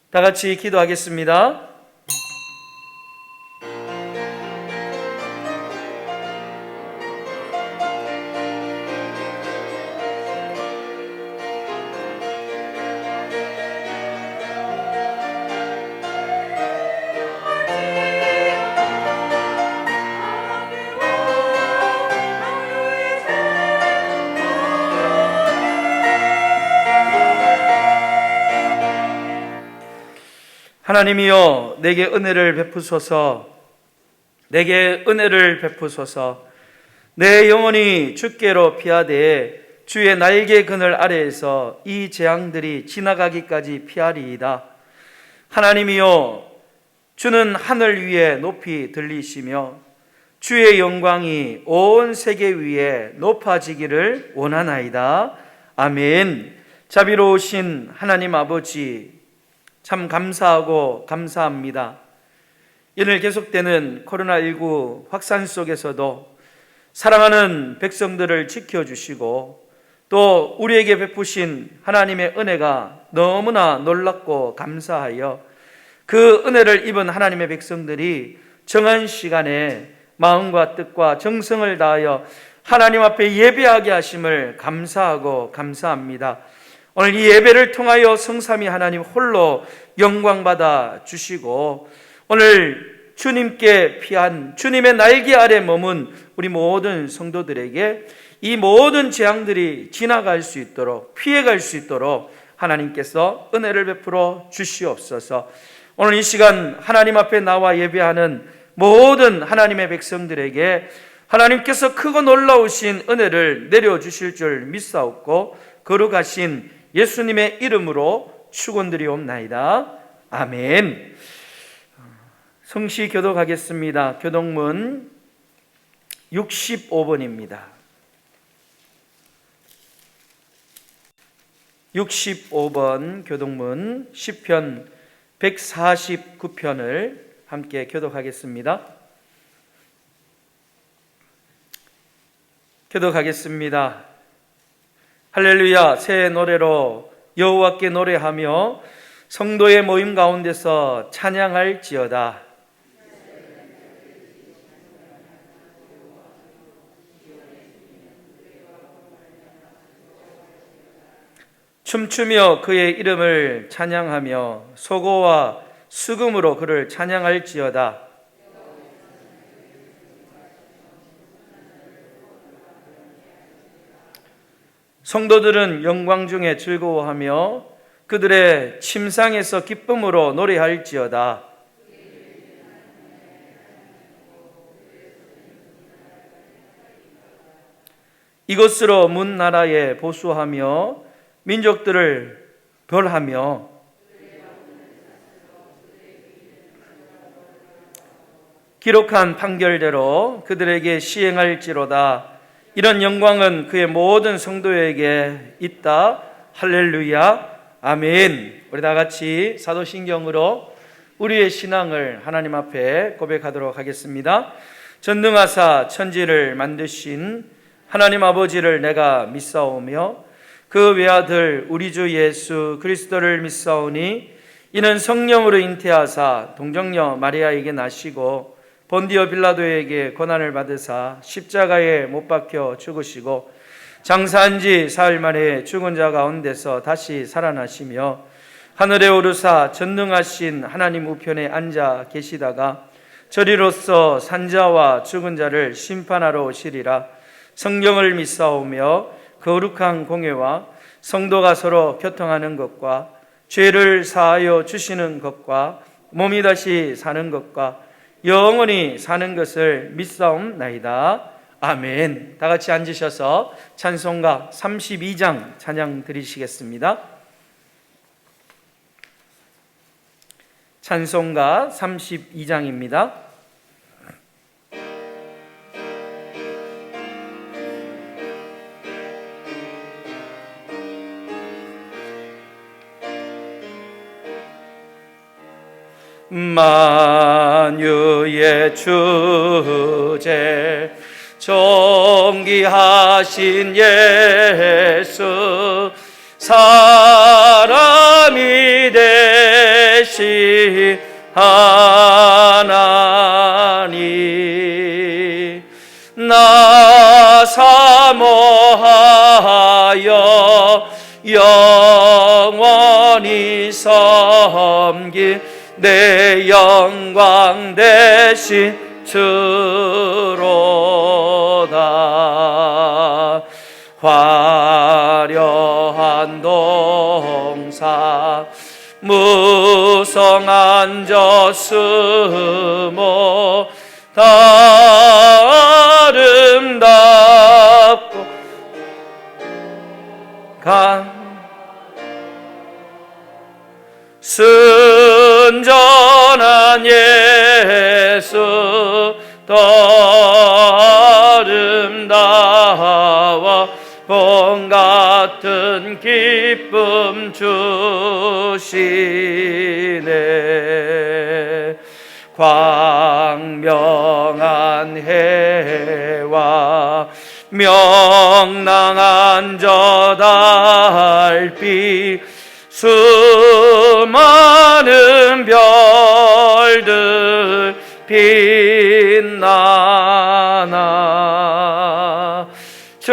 다 같이 기도하겠습니다. 하나님이여, 내게 은혜를 베푸소서. 내게 은혜를 베푸소서. 내 영혼이 주께로 피하되 주의 날개 그늘 아래에서 이 재앙들이 지나가기까지 피하리이다. 하나님이여, 주는 하늘 위에 높이 들리시며 주의 영광이 온 세계 위에 높아지기를 원하나이다. 아멘. 자비로우신 하나님 아버지, 참 감사하고 감사합니다. 오늘 계속되는 코로나19 확산 속에서도 사랑하는 백성들을 지켜주시고 또 우리에게 베푸신 하나님의 은혜가 너무나 놀랍고 감사하여 그 은혜를 입은 하나님의 백성들이 정한 시간에 마음과 뜻과 정성을 다하여 하나님 앞에 예배하게 하심을 감사하고 감사합니다. 오늘 이 예배를 통하여 성삼위 하나님 홀로 영광받아 주시고 오늘 주님께 피한 주님의 날개 아래 머문 우리 모든 성도들에게 이 모든 재앙들이 지나갈 수 있도록 피해갈 수 있도록 하나님께서 은혜를 베풀어 주시옵소서. 오늘 이 시간 하나님 앞에 나와 예배하는 모든 하나님의 백성들에게 하나님께서 크고 놀라우신 은혜를 내려주실 줄 믿사옵고 거룩하신 예수님의 이름으로 축원드리옵나이다. 아멘. 성시 교독하겠습니다. 교독문 65번입니다. 65번 교독문 시편 149편을 함께 교독하겠습니다. 교독하겠습니다. 할렐루야. 새 노래로 여호와께 노래하며 성도의 모임 가운데서 찬양할지어다. 춤추며 그의 이름을 찬양하며 소고와 수금으로 그를 찬양할지어다. 성도들은 영광 중에 즐거워하며 그들의 침상에서 기쁨으로 노래할지어다. 이것으로 문 나라에 보수하며 민족들을 벌하며 기록한 판결대로 그들에게 시행할지로다. 이런 영광은 그의 모든 성도에게 있다. 할렐루야. 아멘. 우리 다 같이 사도신경으로 우리의 신앙을 하나님 앞에 고백하도록 하겠습니다. 전능하사 천지를 만드신 하나님 아버지를 내가 믿사오며 그 외아들 우리 주 예수 그리스도를 믿사오니 이는 성령으로 잉태하사 동정녀 마리아에게 나시고 본디오 빌라도에게 고난을 받으사 십자가에 못 박혀 죽으시고 장사한 지 사흘 만에 죽은 자 가운데서 다시 살아나시며 하늘에 오르사 전능하신 하나님 우편에 앉아 계시다가 저리로서 산자와 죽은 자를 심판하러 오시리라. 성경을 믿사오며 거룩한 공회와 성도가 서로 교통하는 것과 죄를 사하여 주시는 것과 몸이 다시 사는 것과 영원히 사는 것을 믿사옵나이다. 아멘. 다 같이 앉으셔서 찬송가 32장 찬양 드리시겠습니다. 찬송가 32장입니다. 만유의 주제 존귀하신 예수 사람이 되신 되시 하나님, 나 사모하여 영원히 섬길 내 영광 되신 주로다. 화려한 동사 무성한 저수모 다 아름답고 순전한 예수 더 아름다워 봄 같은 기쁨 주시네. 광명한 해와 명랑한 저 달빛 수많은 별들 빛나나 주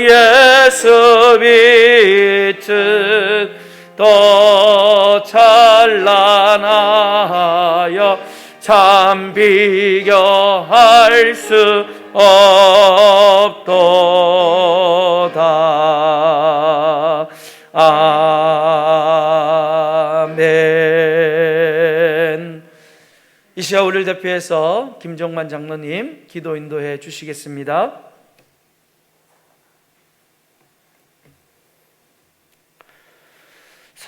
예수 빛은 더 찬란하여 참 비교할 수 없도다. 아멘. 이 시간 우리를 대표해서 김정만 장로님 기도 인도해 주시겠습니다.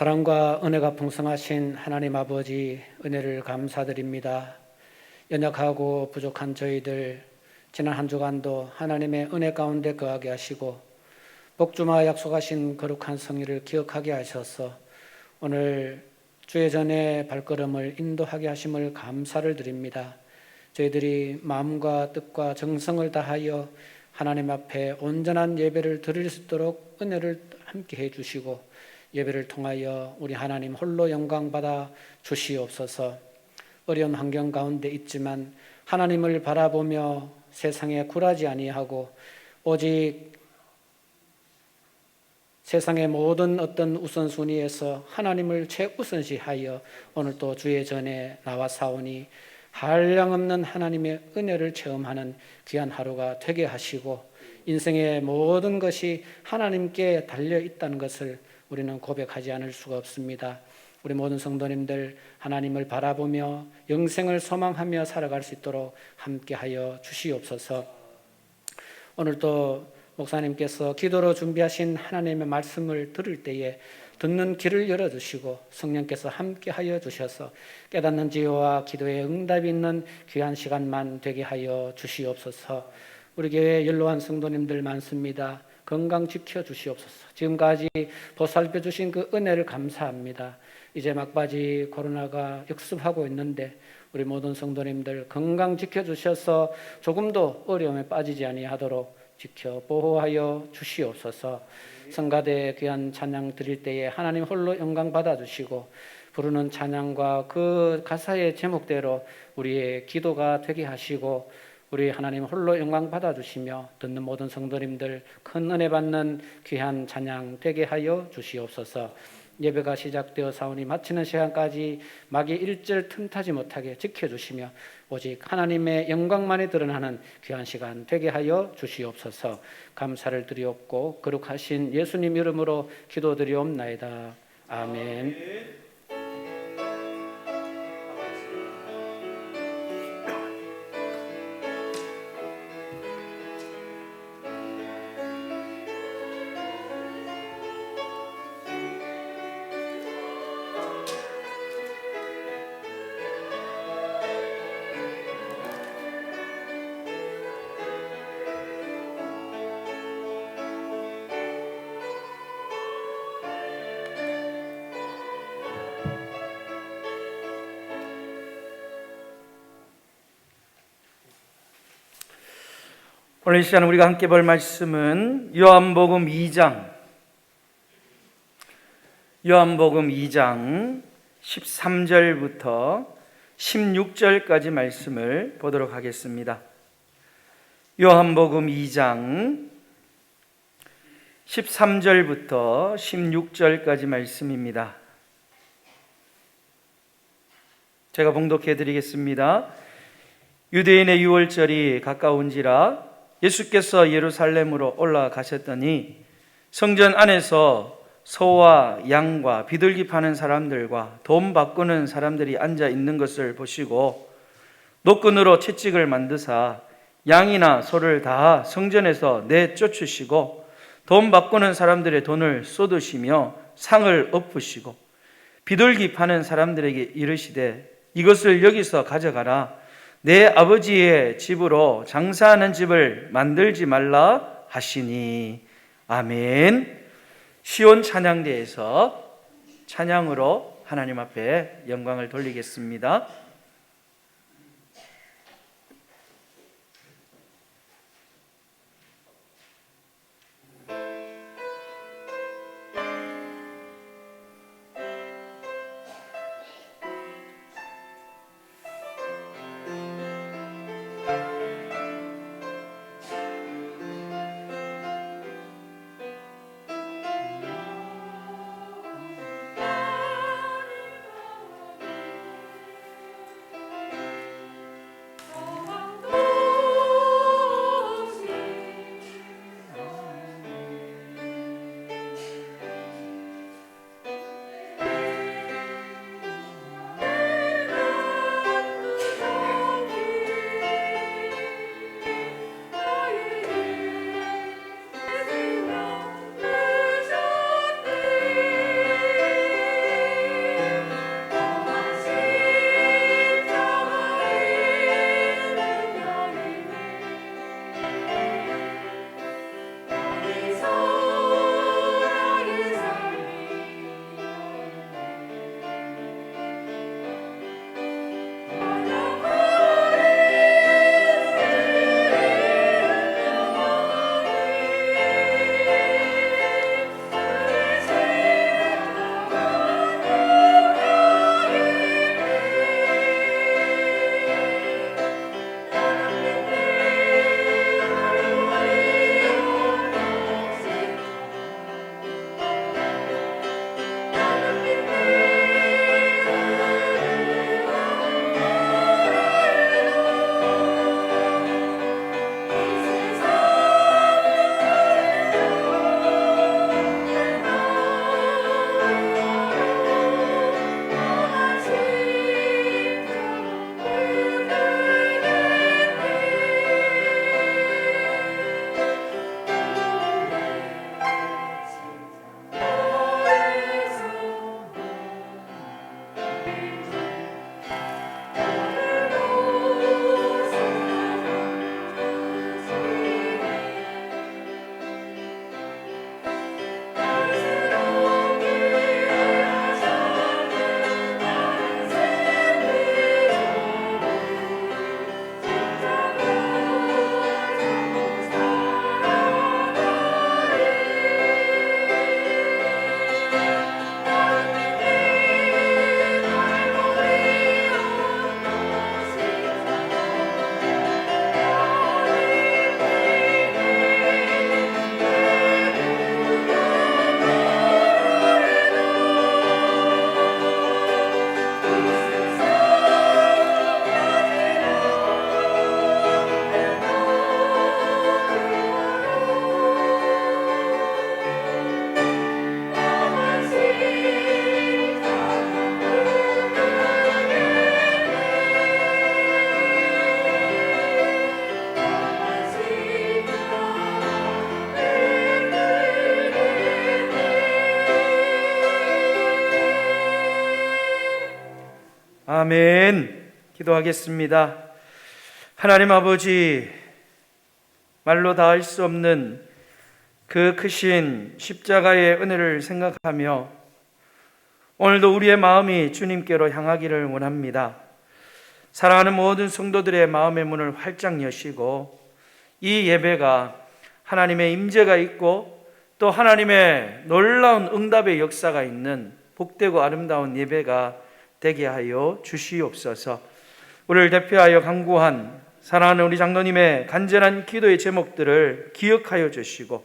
사랑과 은혜가 풍성하신 하나님 아버지, 은혜를 감사드립니다. 연약하고 부족한 저희들 지난 한 주간도 하나님의 은혜 가운데 거하게 하시고 복주마 약속하신 거룩한 성의를 기억하게 하셔서 오늘 주의 전에 발걸음을 인도하게 하심을 감사를 드립니다. 저희들이 마음과 뜻과 정성을 다하여 하나님 앞에 온전한 예배를 드릴 수 있도록 은혜를 함께 해주시고 예배를 통하여 우리 하나님 홀로 영광 받아 주시옵소서. 어려운 환경 가운데 있지만 하나님을 바라보며 세상에 굴하지 아니하고 오직 세상의 모든 어떤 우선순위에서 하나님을 최우선시하여 오늘 또 주의 전에 나와 사오니 한량없는 하나님의 은혜를 체험하는 귀한 하루가 되게 하시고 인생의 모든 것이 하나님께 달려 있다는 것을 우리는 고백하지 않을 수가 없습니다. 우리 모든 성도님들 하나님을 바라보며 영생을 소망하며 살아갈 수 있도록 함께하여 주시옵소서. 오늘도 목사님께서 기도로 준비하신 하나님의 말씀을 들을 때에 듣는 길을 열어주시고 성령께서 함께하여 주셔서 깨닫는 지혜와 기도에 응답이 있는 귀한 시간만 되게 하여 주시옵소서. 우리 교회에 연로한 성도님들 많습니다. 건강 지켜주시옵소서. 지금까지 보살펴 주신 그 은혜를 감사합니다. 이제 막바지 코로나가 역습하고 있는데 우리 모든 성도님들 건강 지켜주셔서 조금도 어려움에 빠지지 아니하도록 지켜 보호하여 주시옵소서. 성가대 귀한 찬양 드릴 때에 하나님 홀로 영광 받아주시고 부르는 찬양과 그 가사의 제목대로 우리의 기도가 되게 하시고 우리 하나님 홀로 영광 받아주시며 듣는 모든 성도님들 큰 은혜 받는 귀한 찬양 되게 하여 주시옵소서. 예배가 시작되어 사오니 마치는 시간까지 마귀 일절 틈타지 못하게 지켜주시며 오직 하나님의 영광만이 드러나는 귀한 시간 되게 하여 주시옵소서. 감사를 드리옵고 거룩하신 예수님 이름으로 기도드리옵나이다. 아멘. 오늘 이 시간 우리가 함께 볼 말씀은 요한복음 2장 13절부터 16절까지 말씀을 보도록 하겠습니다. 요한복음 2장 13절부터 16절까지 말씀입니다. 제가 봉독해 드리겠습니다. 유대인의 유월절이 가까운지라 예수께서 예루살렘으로 올라가셨더니 성전 안에서 소와 양과 비둘기 파는 사람들과 돈 바꾸는 사람들이 앉아 있는 것을 보시고 노끈으로 채찍을 만드사 양이나 소를 다 성전에서 내쫓으시고 돈 바꾸는 사람들의 돈을 쏟으시며 상을 엎으시고 비둘기 파는 사람들에게 이르시되 이것을 여기서 가져가라. 내 아버지의 집으로 장사하는 집을 만들지 말라 하시니. 아멘. 시온 찬양대에서 찬양으로 하나님 앞에 영광을 돌리겠습니다. 아멘. 기도하겠습니다. 하나님 아버지, 말로 다할 수 없는 그 크신 십자가의 은혜를 생각하며 오늘도 우리의 마음이 주님께로 향하기를 원합니다. 사랑하는 모든 성도들의 마음의 문을 활짝 여시고 이 예배가 하나님의 임재가 있고 또 하나님의 놀라운 응답의 역사가 있는 복되고 아름다운 예배가 되게 하여 주시옵소서. 우리를 대표하여 간구한 사랑하는 우리 장로님의 간절한 기도의 제목들을 기억하여 주시고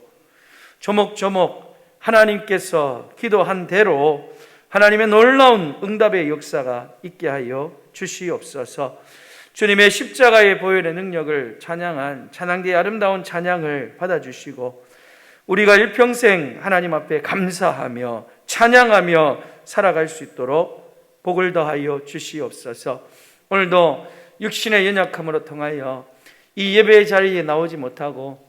조목조목 하나님께서 기도한 대로 하나님의 놀라운 응답의 역사가 있게 하여 주시옵소서. 주님의 십자가의 보혈의 능력을 찬양한 찬양대의 아름다운 찬양을 받아주시고 우리가 일평생 하나님 앞에 감사하며 찬양하며 살아갈 수 있도록 복을 더하여 주시옵소서. 오늘도 육신의 연약함으로 통하여 이 예배의 자리에 나오지 못하고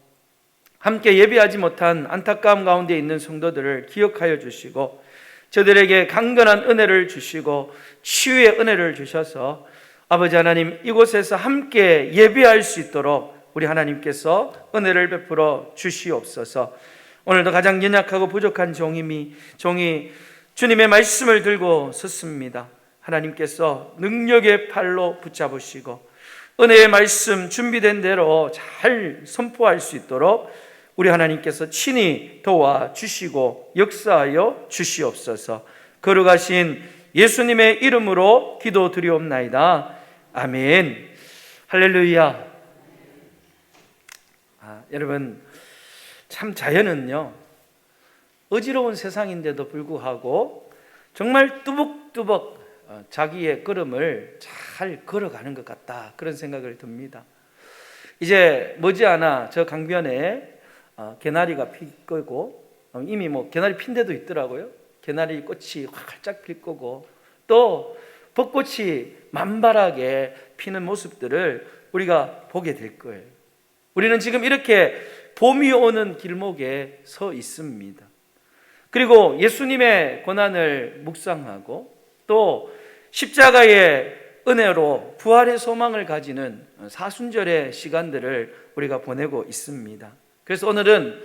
함께 예배하지 못한 안타까움 가운데 있는 성도들을 기억하여 주시고 저들에게 강건한 은혜를 주시고 치유의 은혜를 주셔서 아버지 하나님 이곳에서 함께 예배할 수 있도록 우리 하나님께서 은혜를 베풀어 주시옵소서. 오늘도 가장 연약하고 부족한 종이 주님의 말씀을 들고 섰습니다. 하나님께서 능력의 팔로 붙잡으시고 은혜의 말씀 준비된 대로 잘 선포할 수 있도록 우리 하나님께서 친히 도와주시고 역사하여 주시옵소서. 거룩하신 예수님의 이름으로 기도드리옵나이다. 아멘. 할렐루야. 여러분, 참 자연은요 어지러운 세상인데도 불구하고 정말 뚜벅뚜벅 자기의 걸음을 잘 걸어가는 것 같다, 그런 생각을 듭니다. 이제 머지않아 저 강변에 개나리가 피고 이미 개나리 핀 데도 있더라고요. 개나리 꽃이 활짝 필 거고 또 벚꽃이 만발하게 피는 모습들을 우리가 보게 될 거예요. 우리는 지금 이렇게 봄이 오는 길목에 서 있습니다. 그리고 예수님의 고난을 묵상하고 또 십자가의 은혜로 부활의 소망을 가지는 사순절의 시간들을 우리가 보내고 있습니다. 그래서 오늘은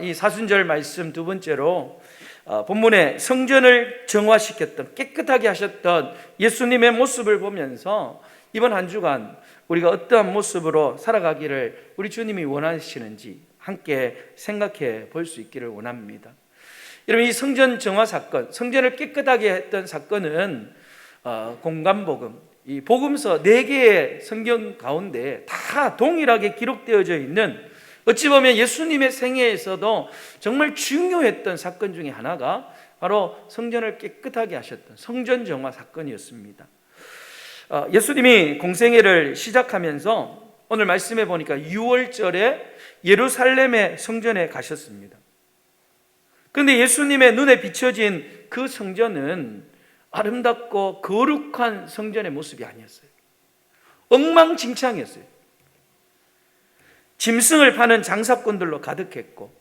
이 사순절 말씀 두 번째로 본문에 성전을 정화시켰던, 깨끗하게 하셨던 예수님의 모습을 보면서 이번 한 주간 우리가 어떠한 모습으로 살아가기를 우리 주님이 원하시는지 함께 생각해 볼 수 있기를 원합니다. 여러분, 이 성전 정화 사건, 성전을 깨끗하게 했던 사건은 공관복음, 이 복음서 4개의 성경 가운데 다 동일하게 기록되어져 있는, 어찌 보면 예수님의 생애에서도 정말 중요했던 사건 중에 하나가 바로 성전을 깨끗하게 하셨던 성전 정화 사건이었습니다. 예수님이 공생애를 시작하면서 오늘 말씀해 보니까 6월절에 예루살렘의 성전에 가셨습니다. 그런데 예수님의 눈에 비춰진 그 성전은 아름답고 거룩한 성전의 모습이 아니었어요. 엉망진창이었어요. 짐승을 파는 장사꾼들로 가득했고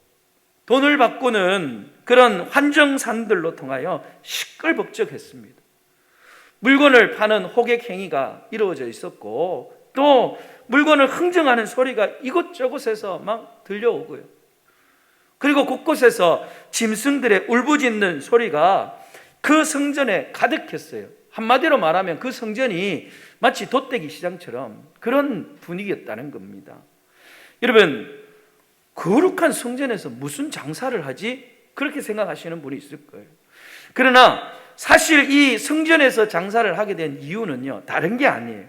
돈을 바꾸는 그런 환정산들로 통하여 시끌벅적했습니다. 물건을 파는 호객 행위가 이루어져 있었고 또 물건을 흥정하는 소리가 이곳저곳에서 막 들려오고요. 그리고 곳곳에서 짐승들의 울부짖는 소리가 그 성전에 가득했어요. 한마디로 말하면 그 성전이 마치 돗대기 시장처럼 그런 분위기였다는 겁니다. 여러분, 거룩한 성전에서 무슨 장사를 하지? 그렇게 생각하시는 분이 있을 거예요. 그러나 사실 이 성전에서 장사를 하게 된 이유는요, 다른 게 아니에요.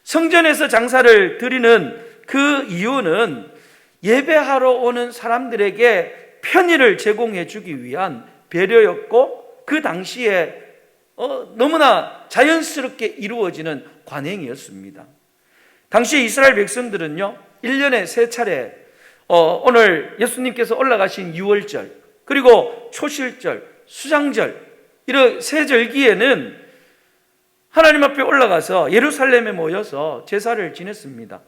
성전에서 장사를 드리는 그 이유는 예배하러 오는 사람들에게 편의를 제공해 주기 위한 배려였고 그 당시에 너무나 자연스럽게 이루어지는 관행이었습니다. 당시 이스라엘 백성들은요 1년에 3차례 오늘 예수님께서 올라가신 6월절 그리고 초실절, 수장절 이런 세 절기에는 하나님 앞에 올라가서 예루살렘에 모여서 제사를 지냈습니다.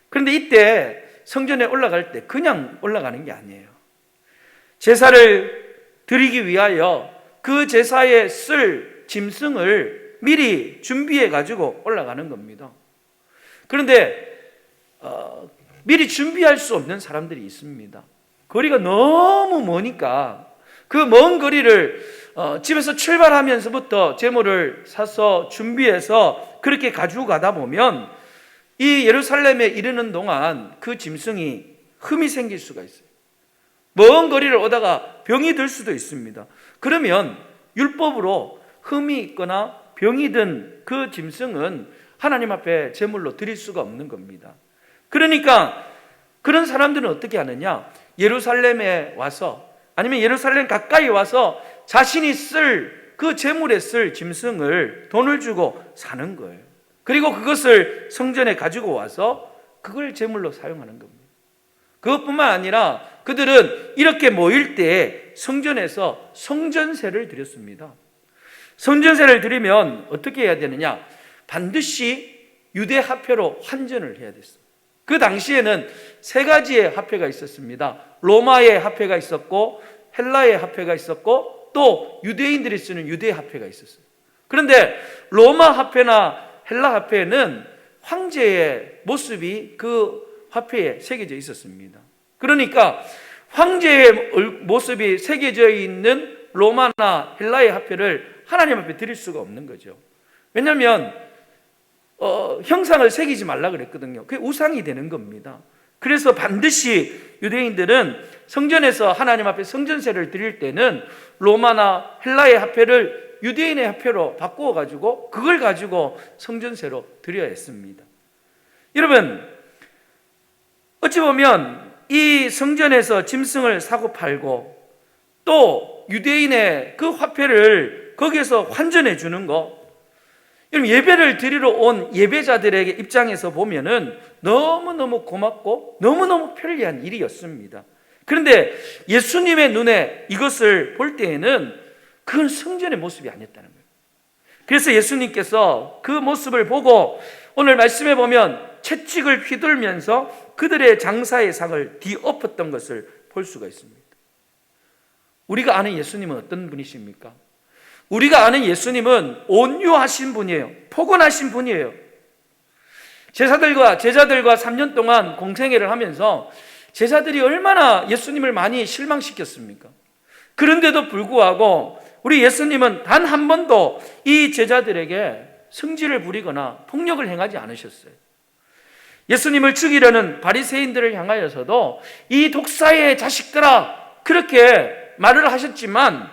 그런데 이때 성전에 올라갈 때 그냥 올라가는 게 아니에요. 제사를 드리기 위하여 그 제사에 쓸 짐승을 미리 준비해 가지고 올라가는 겁니다. 그런데 미리 준비할 수 없는 사람들이 있습니다. 거리가 너무 머니까 그 먼 거리를 집에서 출발하면서부터 제물을 사서 준비해서 그렇게 가지고 가다 보면 이 예루살렘에 이르는 동안 그 짐승이 흠이 생길 수가 있어요. 먼 거리를 오다가 병이 들 수도 있습니다. 그러면 율법으로 흠이 있거나 병이 든 그 짐승은 하나님 앞에 제물로 드릴 수가 없는 겁니다. 그러니까 그런 사람들은 어떻게 하느냐? 예루살렘에 와서, 아니면 예루살렘 가까이 와서 자신이 쓸 그 제물에 쓸 짐승을 돈을 주고 사는 거예요. 그리고 그것을 성전에 가지고 와서 그걸 제물로 사용하는 겁니다. 그것뿐만 아니라 그들은 이렇게 모일 때 성전에서 성전세를 드렸습니다. 성전세를 드리면 어떻게 해야 되느냐? 반드시 유대 화폐로 환전을 해야 됐어요. 그 당시에는 세 가지의 화폐가 있었습니다. 로마의 화폐가 있었고, 헬라의 화폐가 있었고, 또 유대인들이 쓰는 유대 화폐가 있었어요. 그런데 로마 화폐나 헬라 화폐는 황제의 모습이 그 화폐에 새겨져 있었습니다. 그러니까 황제의 모습이 새겨져 있는 로마나 헬라의 화폐를 하나님 앞에 드릴 수가 없는 거죠. 왜냐하면 형상을 새기지 말라 그랬거든요. 그게 우상이 되는 겁니다. 그래서 반드시 유대인들은 성전에서 하나님 앞에 성전세를 드릴 때는 로마나 헬라의 화폐를 유대인의 화폐로 바꾸어 가지고 그걸 가지고 성전세로 드려야 했습니다. 여러분, 어찌 보면 이 성전에서 짐승을 사고 팔고 또 유대인의 그 화폐를 거기에서 환전해 주는 거, 여러분, 예배를 드리러 온 예배자들에게 입장에서 보면은 너무너무 고맙고 너무너무 편리한 일이었습니다. 그런데 예수님의 눈에 이것을 볼 때에는 그건 성전의 모습이 아니었다는 거예요. 그래서 예수님께서 그 모습을 보고 오늘 말씀에 보면 채찍을 휘둘면서 그들의 장사의 상을 뒤엎었던 것을 볼 수가 있습니다. 우리가 아는 예수님은 어떤 분이십니까? 우리가 아는 예수님은 온유하신 분이에요. 포근하신 분이에요. 제자들과 3년 동안 공생애를 하면서 제자들이 얼마나 예수님을 많이 실망시켰습니까? 그런데도 불구하고 우리 예수님은 단 한 번도 이 제자들에게 성질을 부리거나 폭력을 행하지 않으셨어요. 예수님을 죽이려는 바리새인들을 향하여서도 이 독사의 자식들아, 그렇게 말을 하셨지만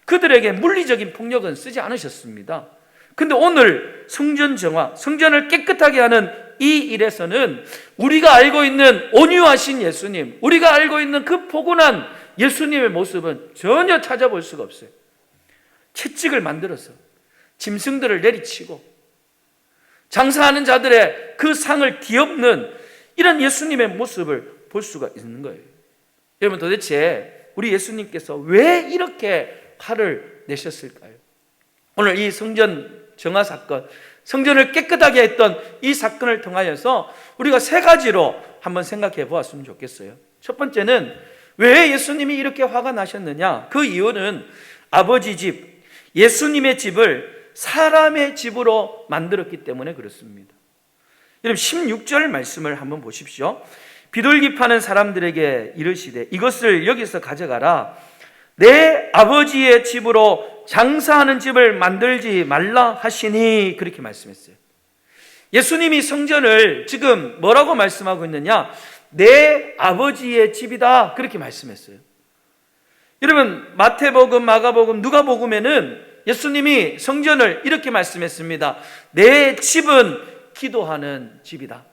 그들에게 물리적인 폭력은 쓰지 않으셨습니다. 근데 오늘 성전 정화, 성전을 깨끗하게 하는 이 일에서는 우리가 알고 있는 온유하신 예수님, 우리가 알고 있는 그 포근한 예수님의 모습은 전혀 찾아볼 수가 없어요. 채찍을 만들어서 짐승들을 내리치고 장사하는 자들의 그 상을 뒤엎는 이런 예수님의 모습을 볼 수가 있는 거예요. 여러분, 도대체 우리 예수님께서 왜 이렇게 화를 내셨을까요? 오늘 이 성전 정화 사건, 성전을 깨끗하게 했던 이 사건을 통하여서 우리가 세 가지로 한번 생각해 보았으면 좋겠어요. 첫 번째는 왜 예수님이 이렇게 화가 나셨느냐? 그 이유는 아버지 집, 예수님의 집을 사람의 집으로 만들었기 때문에 그렇습니다. 여러분, 16절 말씀을 한번 보십시오. 비둘기 파는 사람들에게 이르시되 이것을 여기서 가져가라. 내 아버지의 집으로 장사하는 집을 만들지 말라 하시니, 그렇게 말씀했어요. 예수님이 성전을 지금 뭐라고 말씀하고 있느냐? 내 아버지의 집이다, 그렇게 말씀했어요. 여러분, 마태복음, 마가복음, 누가복음에는 예수님이 성전을 이렇게 말씀했습니다. 내 집은 기도하는 집이다.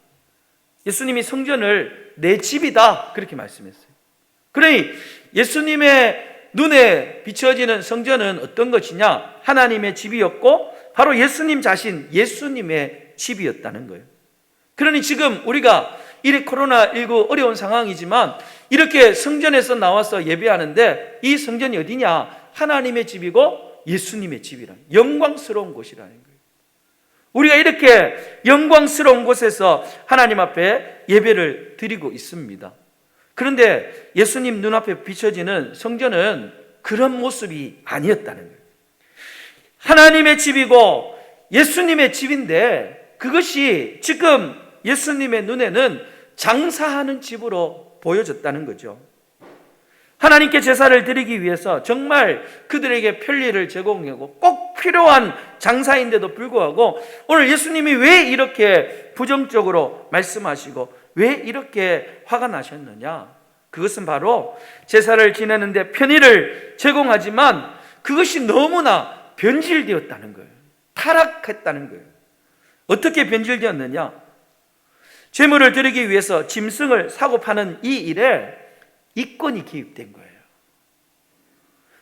예수님이 성전을 내 집이다, 그렇게 말씀했어요. 그러니 예수님의 눈에 비춰지는 성전은 어떤 것이냐? 하나님의 집이었고 바로 예수님 자신, 예수님의 집이었다는 거예요. 그러니 지금 우리가 이 코로나19 어려운 상황이지만 이렇게 성전에서 나와서 예배하는데 이 성전이 어디냐? 하나님의 집이고 예수님의 집이라는, 영광스러운 곳이라는 거예요. 우리가 이렇게 영광스러운 곳에서 하나님 앞에 예배를 드리고 있습니다. 그런데 예수님 눈앞에 비춰지는 성전은 그런 모습이 아니었다는 거예요. 하나님의 집이고 예수님의 집인데 그것이 지금 예수님의 눈에는 장사하는 집으로 보여졌다는 거죠. 하나님께 제사를 드리기 위해서 정말 그들에게 편리를 제공하고 꼭 필요한 장사인데도 불구하고 오늘 예수님이 왜 이렇게 부정적으로 말씀하시고 왜 이렇게 화가 나셨느냐? 그것은 바로 제사를 지내는데 편의를 제공하지만 그것이 너무나 변질되었다는 거예요. 다 타락했다는 거예요. 어떻게 변질되었느냐? 재물을 드리기 위해서 짐승을 사고 파는 이 일에 이권이 기입된 거예요.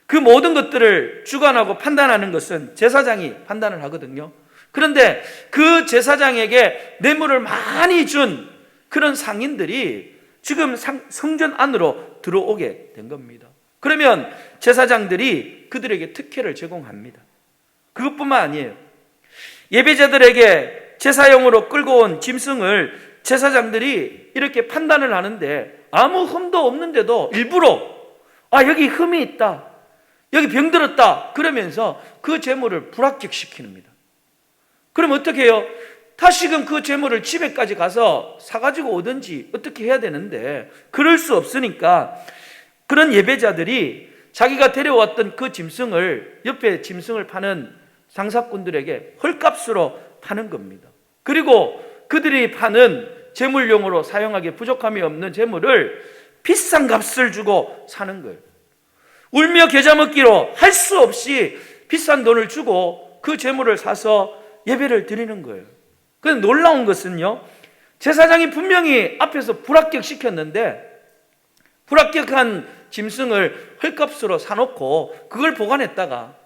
그 모든 것들을 주관하고 판단하는 것은 제사장이 판단을 하거든요. 그런데 그 제사장에게 뇌물을 많이 준 그런 상인들이 지금 성전 안으로 들어오게 된 겁니다. 그러면 제사장들이 그들에게 특혜를 제공합니다. 그것뿐만 아니에요. 예배자들에게 제사용으로 끌고 온 짐승을 제사장들이 이렇게 판단을 하는데 아무 흠도 없는데도 일부러 여기 흠이 있다, 여기 병들었다 그러면서 그 재물을 불합격시킵니다. 그럼 어떻게 해요? 다시금 그 재물을 집에까지 가서 사가지고 오든지 어떻게 해야 되는데 그럴 수 없으니까 그런 예배자들이 자기가 데려왔던 그 짐승을 옆에 짐승을 파는 장사꾼들에게 헐값으로 파는 겁니다. 그리고 그들이 파는 재물용으로 사용하기에 부족함이 없는 재물을 비싼 값을 주고 사는 거예요. 울며 겨자 먹기로 할 수 없이 비싼 돈을 주고 그 재물을 사서 예배를 드리는 거예요. 그런데 놀라운 것은요, 제사장이 분명히 앞에서 불합격시켰는데 불합격한 짐승을 헐값으로 사놓고 그걸 보관했다가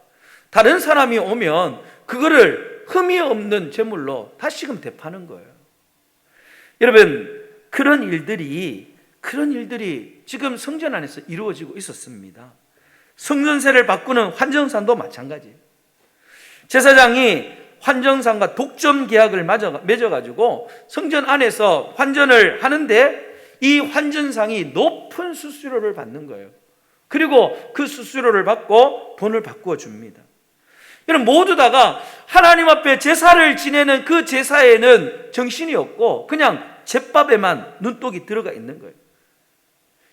다른 사람이 오면 그거를 흠이 없는 재물로 다시금 되파는 거예요. 여러분, 그런 일들이 지금 성전 안에서 이루어지고 있었습니다. 성전세를 바꾸는 환정산도 마찬가지예요. 제사장이 환정산과 독점 계약을 맺어가지고 성전 안에서 환전을 하는데 이 환전상이 높은 수수료를 받는 거예요. 그리고 그 수수료를 받고 돈을 바꾸어 줍니다. 여러분, 모두 다가 하나님 앞에 제사를 지내는 그 제사에는 정신이 없고 그냥 제밥에만 눈독이 들어가 있는 거예요.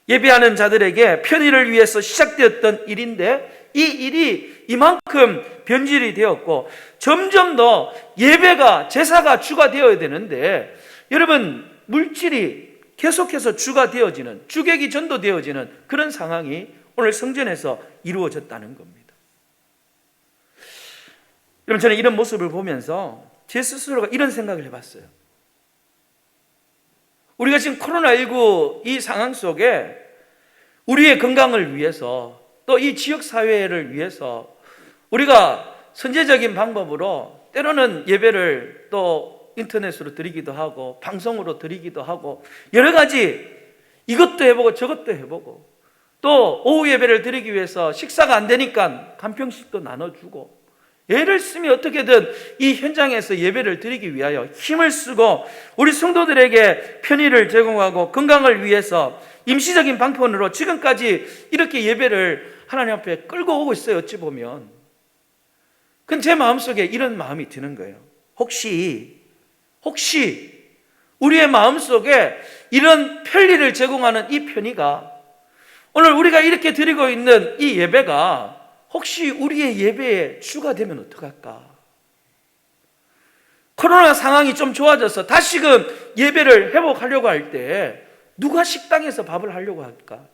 예배하는 자들에게 편의를 위해서 시작되었던 일인데 이 일이 이만큼 변질이 되었고 점점 더 예배가, 제사가 주가 되어야 되는데 여러분, 물질이 계속해서 주가 되어지는, 주객이 전도되어지는 그런 상황이 오늘 성전에서 이루어졌다는 겁니다. 여러분, 저는 이런 모습을 보면서 제 스스로가 이런 생각을 해봤어요. 우리가 지금 코로나19 이 상황 속에 우리의 건강을 위해서 또 이 지역사회를 위해서 우리가 선제적인 방법으로 때로는 예배를 또 인터넷으로 드리기도 하고 방송으로 드리기도 하고 여러 가지 이것도 해보고 저것도 해보고 또 오후 예배를 드리기 위해서 식사가 안 되니까 간편식도 나눠주고 예를 쓰면 어떻게든 이 현장에서 예배를 드리기 위하여 힘을 쓰고 우리 성도들에게 편의를 제공하고 건강을 위해서 임시적인 방편으로 지금까지 이렇게 예배를 하나님 앞에 끌고 오고 있어요. 어찌 보면. 근데 제 마음속에 이런 마음이 드는 거예요. 혹시 우리의 마음속에 이런 편리를 제공하는 이 편의가 오늘 우리가 이렇게 드리고 있는 이 예배가 혹시 우리의 예배의 주가 되면 어떡할까? 코로나 상황이 좀 좋아져서 다시금 예배를 회복하려고 할 때 누가 식당에서 밥을 하려고 할까?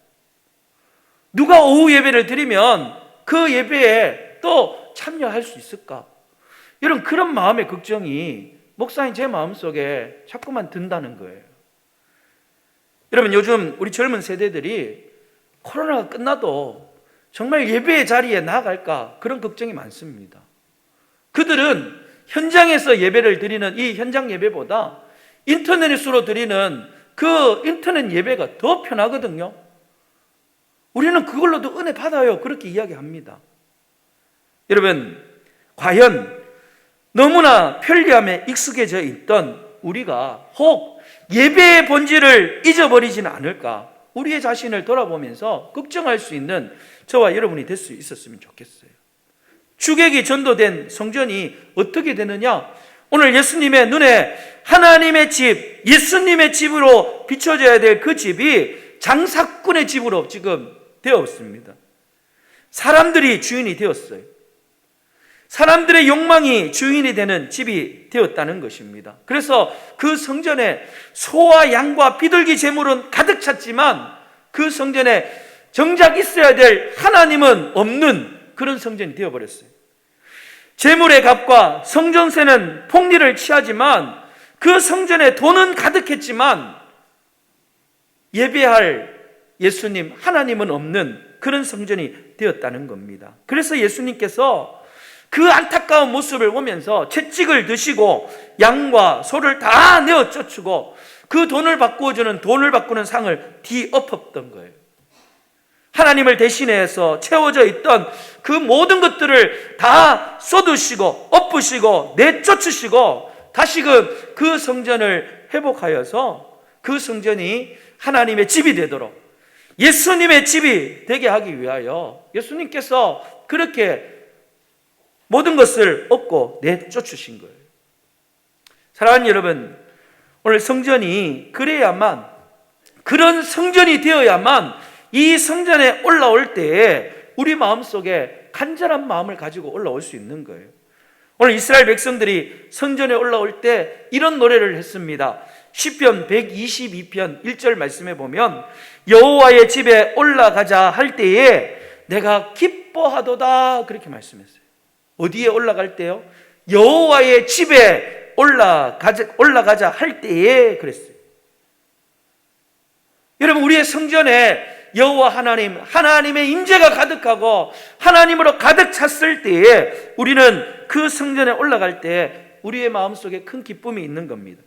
누가 오후 예배를 드리면 그 예배에 또 참여할 수 있을까? 이런 그런 마음의 걱정이 목사님 제 마음속에 자꾸만 든다는 거예요. 여러분, 요즘 우리 젊은 세대들이 코로나가 끝나도 정말 예배의 자리에 나아갈까 그런 걱정이 많습니다. 그들은 현장에서 예배를 드리는 이 현장 예배보다 인터넷으로 드리는 그 인터넷 예배가 더 편하거든요. 우리는 그걸로도 은혜 받아요. 그렇게 이야기합니다. 여러분, 과연 너무나 편리함에 익숙해져 있던 우리가 혹 예배의 본질을 잊어버리지는 않을까? 우리의 자신을 돌아보면서 걱정할 수 있는 저와 여러분이 될 수 있었으면 좋겠어요. 주객이 전도된 성전이 어떻게 되느냐? 오늘 예수님의 눈에 하나님의 집, 예수님의 집으로 비춰져야 될 그 집이 장사꾼의 집으로 지금 되었습니다. 사람들이 주인이 되었어요. 사람들의 욕망이 주인이 되는 집이 되었다는 것입니다. 그래서 그 성전에 소와 양과 비둘기 제물은 가득 찼지만 그 성전에 정작 있어야 될 하나님은 없는 그런 성전이 되어버렸어요. 재물의 값과 성전세는 폭리를 취하지만 그 성전에 돈은 가득했지만 예배할 예수님, 하나님은 없는 그런 성전이 되었다는 겁니다. 그래서 예수님께서 그 안타까운 모습을 보면서 채찍을 드시고 양과 소를 다 내어 쫓추고 그 돈을 바꾸어 주는, 돈을 바꾸는 상을 뒤엎었던 거예요. 하나님을 대신해서 채워져 있던 그 모든 것들을 다 쏟으시고 엎으시고 내쫓으시고 다시금 그 성전을 회복하여서 그 성전이 하나님의 집이 되도록, 예수님의 집이 되게 하기 위하여 예수님께서 그렇게 모든 것을 엎고 내쫓으신 거예요. 사랑하는 여러분, 오늘 성전이 그래야만, 그런 성전이 되어야만 이 성전에 올라올 때에 우리 마음속에 간절한 마음을 가지고 올라올 수 있는 거예요. 오늘 이스라엘 백성들이 성전에 올라올 때 이런 노래를 했습니다. 시편 122편 1절 말씀에 보면 여호와의 집에 올라가자 할 때에 내가 기뻐하도다, 그렇게 말씀했어요. 어디에 올라갈 때요? 여호와의 집에 올라가자 할 때에 그랬어요. 여러분, 우리의 성전에 여호와 하나님, 하나님의 임재가 가득하고 하나님으로 가득 찼을 때에 우리는 그 성전에 올라갈 때 우리의 마음속에 큰 기쁨이 있는 겁니다.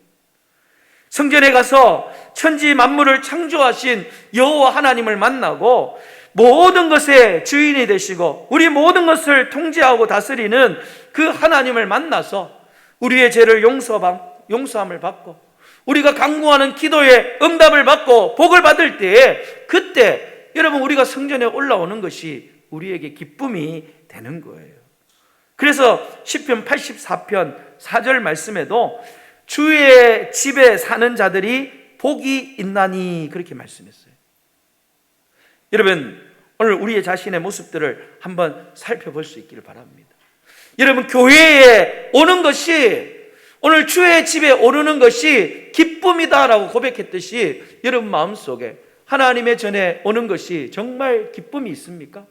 성전에 가서 천지 만물을 창조하신 여호와 하나님을 만나고 모든 것의 주인이 되시고 우리 모든 것을 통제하고 다스리는 그 하나님을 만나서 우리의 죄를 용서함을 받고 우리가 간구하는 기도의 응답을 받고 복을 받을 때에, 그때 여러분 우리가 성전에 올라오는 것이 우리에게 기쁨이 되는 거예요. 그래서 시편 84편 4절 말씀에도 주의 집에 사는 자들이 복이 있나니, 그렇게 말씀했어요. 여러분, 오늘 우리의 자신의 모습들을 한번 살펴볼 수 있기를 바랍니다. 여러분, 교회에 오는 것이, 오늘 주의 집에 오르는 것이 기쁨이다라고 고백했듯이 여러분 마음속에 하나님의 전에 오는 것이 정말 기쁨이 있습니까?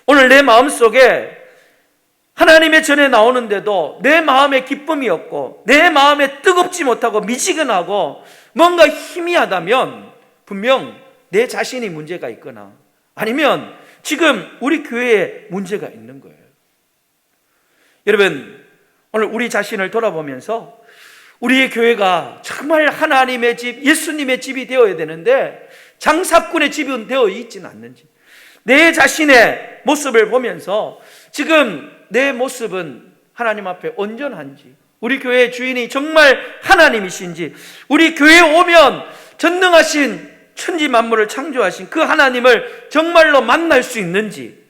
오늘 내 마음속에 하나님의 전에 나오는데도 내 마음에 기쁨이 없고 내 마음에 뜨겁지 못하고 미지근하고 뭔가 희미하다면 분명 내 자신이 문제가 있거나 아니면 지금 우리 교회에 문제가 있는 거예요. 여러분, 오늘 우리 자신을 돌아보면서 우리의 교회가 정말 하나님의 집, 예수님의 집이 되어야 되는데 장사꾼의 집이 되어 있지는 않는지, 내 자신의 모습을 보면서 지금 내 모습은 하나님 앞에 온전한지, 우리 교회의 주인이 정말 하나님이신지, 우리 교회에 오면 전능하신 천지 만물을 창조하신 그 하나님을 정말로 만날 수 있는지,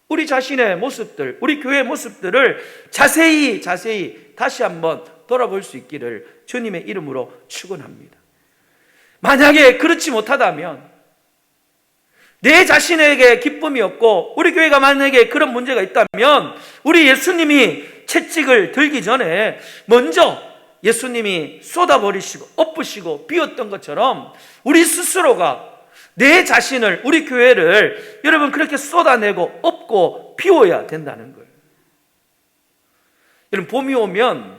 우리 자신의 모습들, 우리 교회의 모습들을 자세히 다시 한번 돌아볼 수 있기를 주님의 이름으로 축원합니다. 만약에 그렇지 못하다면, 내 자신에게 기쁨이 없고 우리 교회가 만약에 그런 문제가 있다면 우리 예수님이 채찍을 들기 전에 먼저 예수님이 쏟아버리시고 엎으시고 비웠던 것처럼 우리 스스로가 내 자신을, 우리 교회를 여러분 그렇게 쏟아내고 엎고 비워야 된다는 거예요. 여러분, 봄이 오면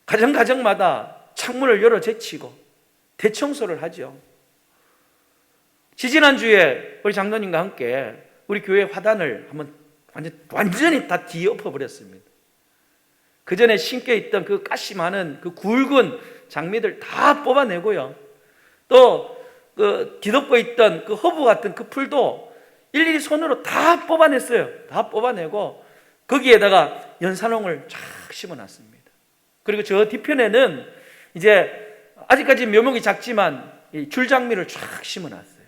가정마다 창문을 열어 제치고 대청소를 하죠. 지지난주에 우리 장로님과 함께 우리 교회 화단을 한번 완전히 다 뒤엎어버렸습니다. 그 전에 심겨 있던 그 가시 많은 그 굵은 장미들 다 뽑아내고요. 또 그 뒤덮고 있던 그 허브 같은 그 풀도 일일이 손으로 다 뽑아냈어요. 다 뽑아내고 거기에다가 연산홍을 쫙 심어놨습니다. 그리고 저 뒤편에는 이제 아직까지 묘목이 작지만 이 줄장미를 쫙 심어놨어요.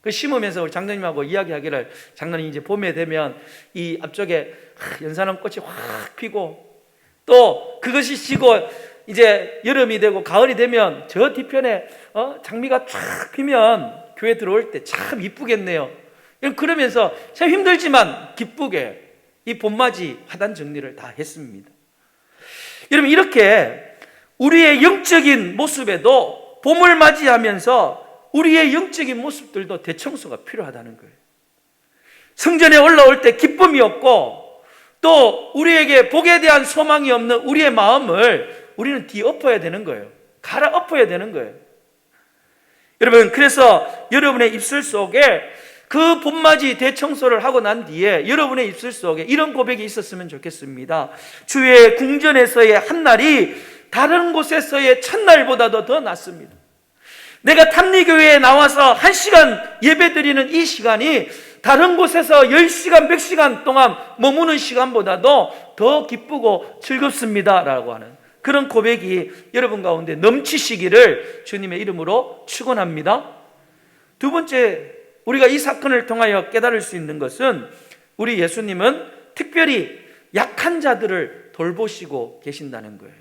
그 심으면서 우리 장로님하고 이야기하기를, 장로님 이제 봄에 되면 이 앞쪽에 연산홍 꽃이 확 피고 또 그것이 지고 이제 여름이 되고 가을이 되면 저 뒤편에 장미가 쫙 피면 교회 들어올 때 참 이쁘겠네요. 그러면서 참 힘들지만 기쁘게 이 봄맞이 화단 정리를 다 했습니다. 여러분, 이렇게 우리의 영적인 모습에도 봄을 맞이하면서 우리의 영적인 모습들도 대청소가 필요하다는 거예요. 성전에 올라올 때 기쁨이 없고 또 우리에게 복에 대한 소망이 없는 우리의 마음을 우리는 뒤엎어야 되는 거예요. 갈아엎어야 되는 거예요. 여러분, 그래서 여러분의 입술 속에 그 봄맞이 대청소를 하고 난 뒤에 여러분의 입술 속에 이런 고백이 있었으면 좋겠습니다. 주의 궁전에서의 한 날이 다른 곳에서의 첫날보다도 더 낫습니다. 내가 탐리교회에 나와서 1시간 예배 드리는 이 시간이 다른 곳에서 10시간, 100시간 동안 머무는 시간보다도 더 기쁘고 즐겁습니다 라고 하는 그런 고백이 여러분 가운데 넘치시기를 주님의 이름으로 축원합니다. 두 번째, 우리가 이 사건을 통하여 깨달을 수 있는 것은 우리 예수님은 특별히 약한 자들을 돌보시고 계신다는 거예요.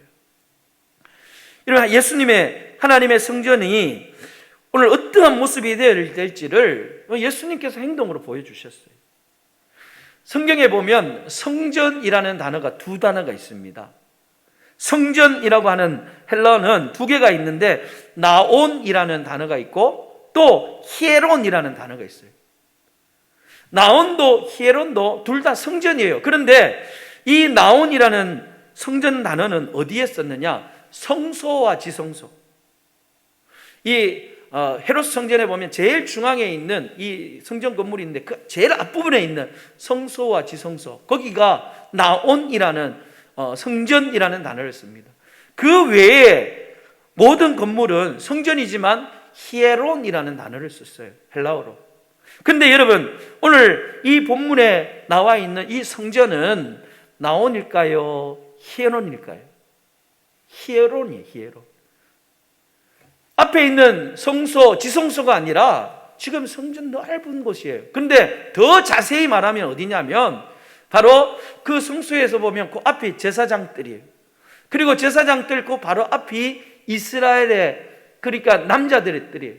여러분, 예수님의 하나님의 성전이 오늘 어떠한 모습이 되어야 될지를 예수님께서 행동으로 보여주셨어요. 성경에 보면 성전이라는 단어가 두 단어가 있습니다. 성전이라고 하는 헬라어는 두 개가 있는데 나온이라는 단어가 있고 또 히에론이라는 단어가 있어요. 나온도 히에론도 둘 다 성전이에요. 그런데 이 나온이라는 성전 단어는 어디에 썼느냐? 성소와 지성소. 이 헤롯 성전에 보면 제일 중앙에 있는 이 성전 건물인데 그 제일 앞부분에 있는 성소와 지성소, 거기가 나온이라는 성전이라는 단어를 씁니다. 그 외에 모든 건물은 성전이지만 히에론이라는 단어를 썼어요. 헬라어로. 근데 여러분, 오늘 이 본문에 나와 있는 이 성전은 나온일까요? 히에론일까요? 히에론이에요. 히에론. 앞에 있는 성소, 지성소가 아니라 지금 성전 넓은 곳이에요. 그런데 더 자세히 말하면 어디냐면 바로 그 성소에서 보면 그 앞이 제사장들이에요. 그리고 제사장들 그 바로 앞이 이스라엘의, 그러니까 남자들의 뜰이에요.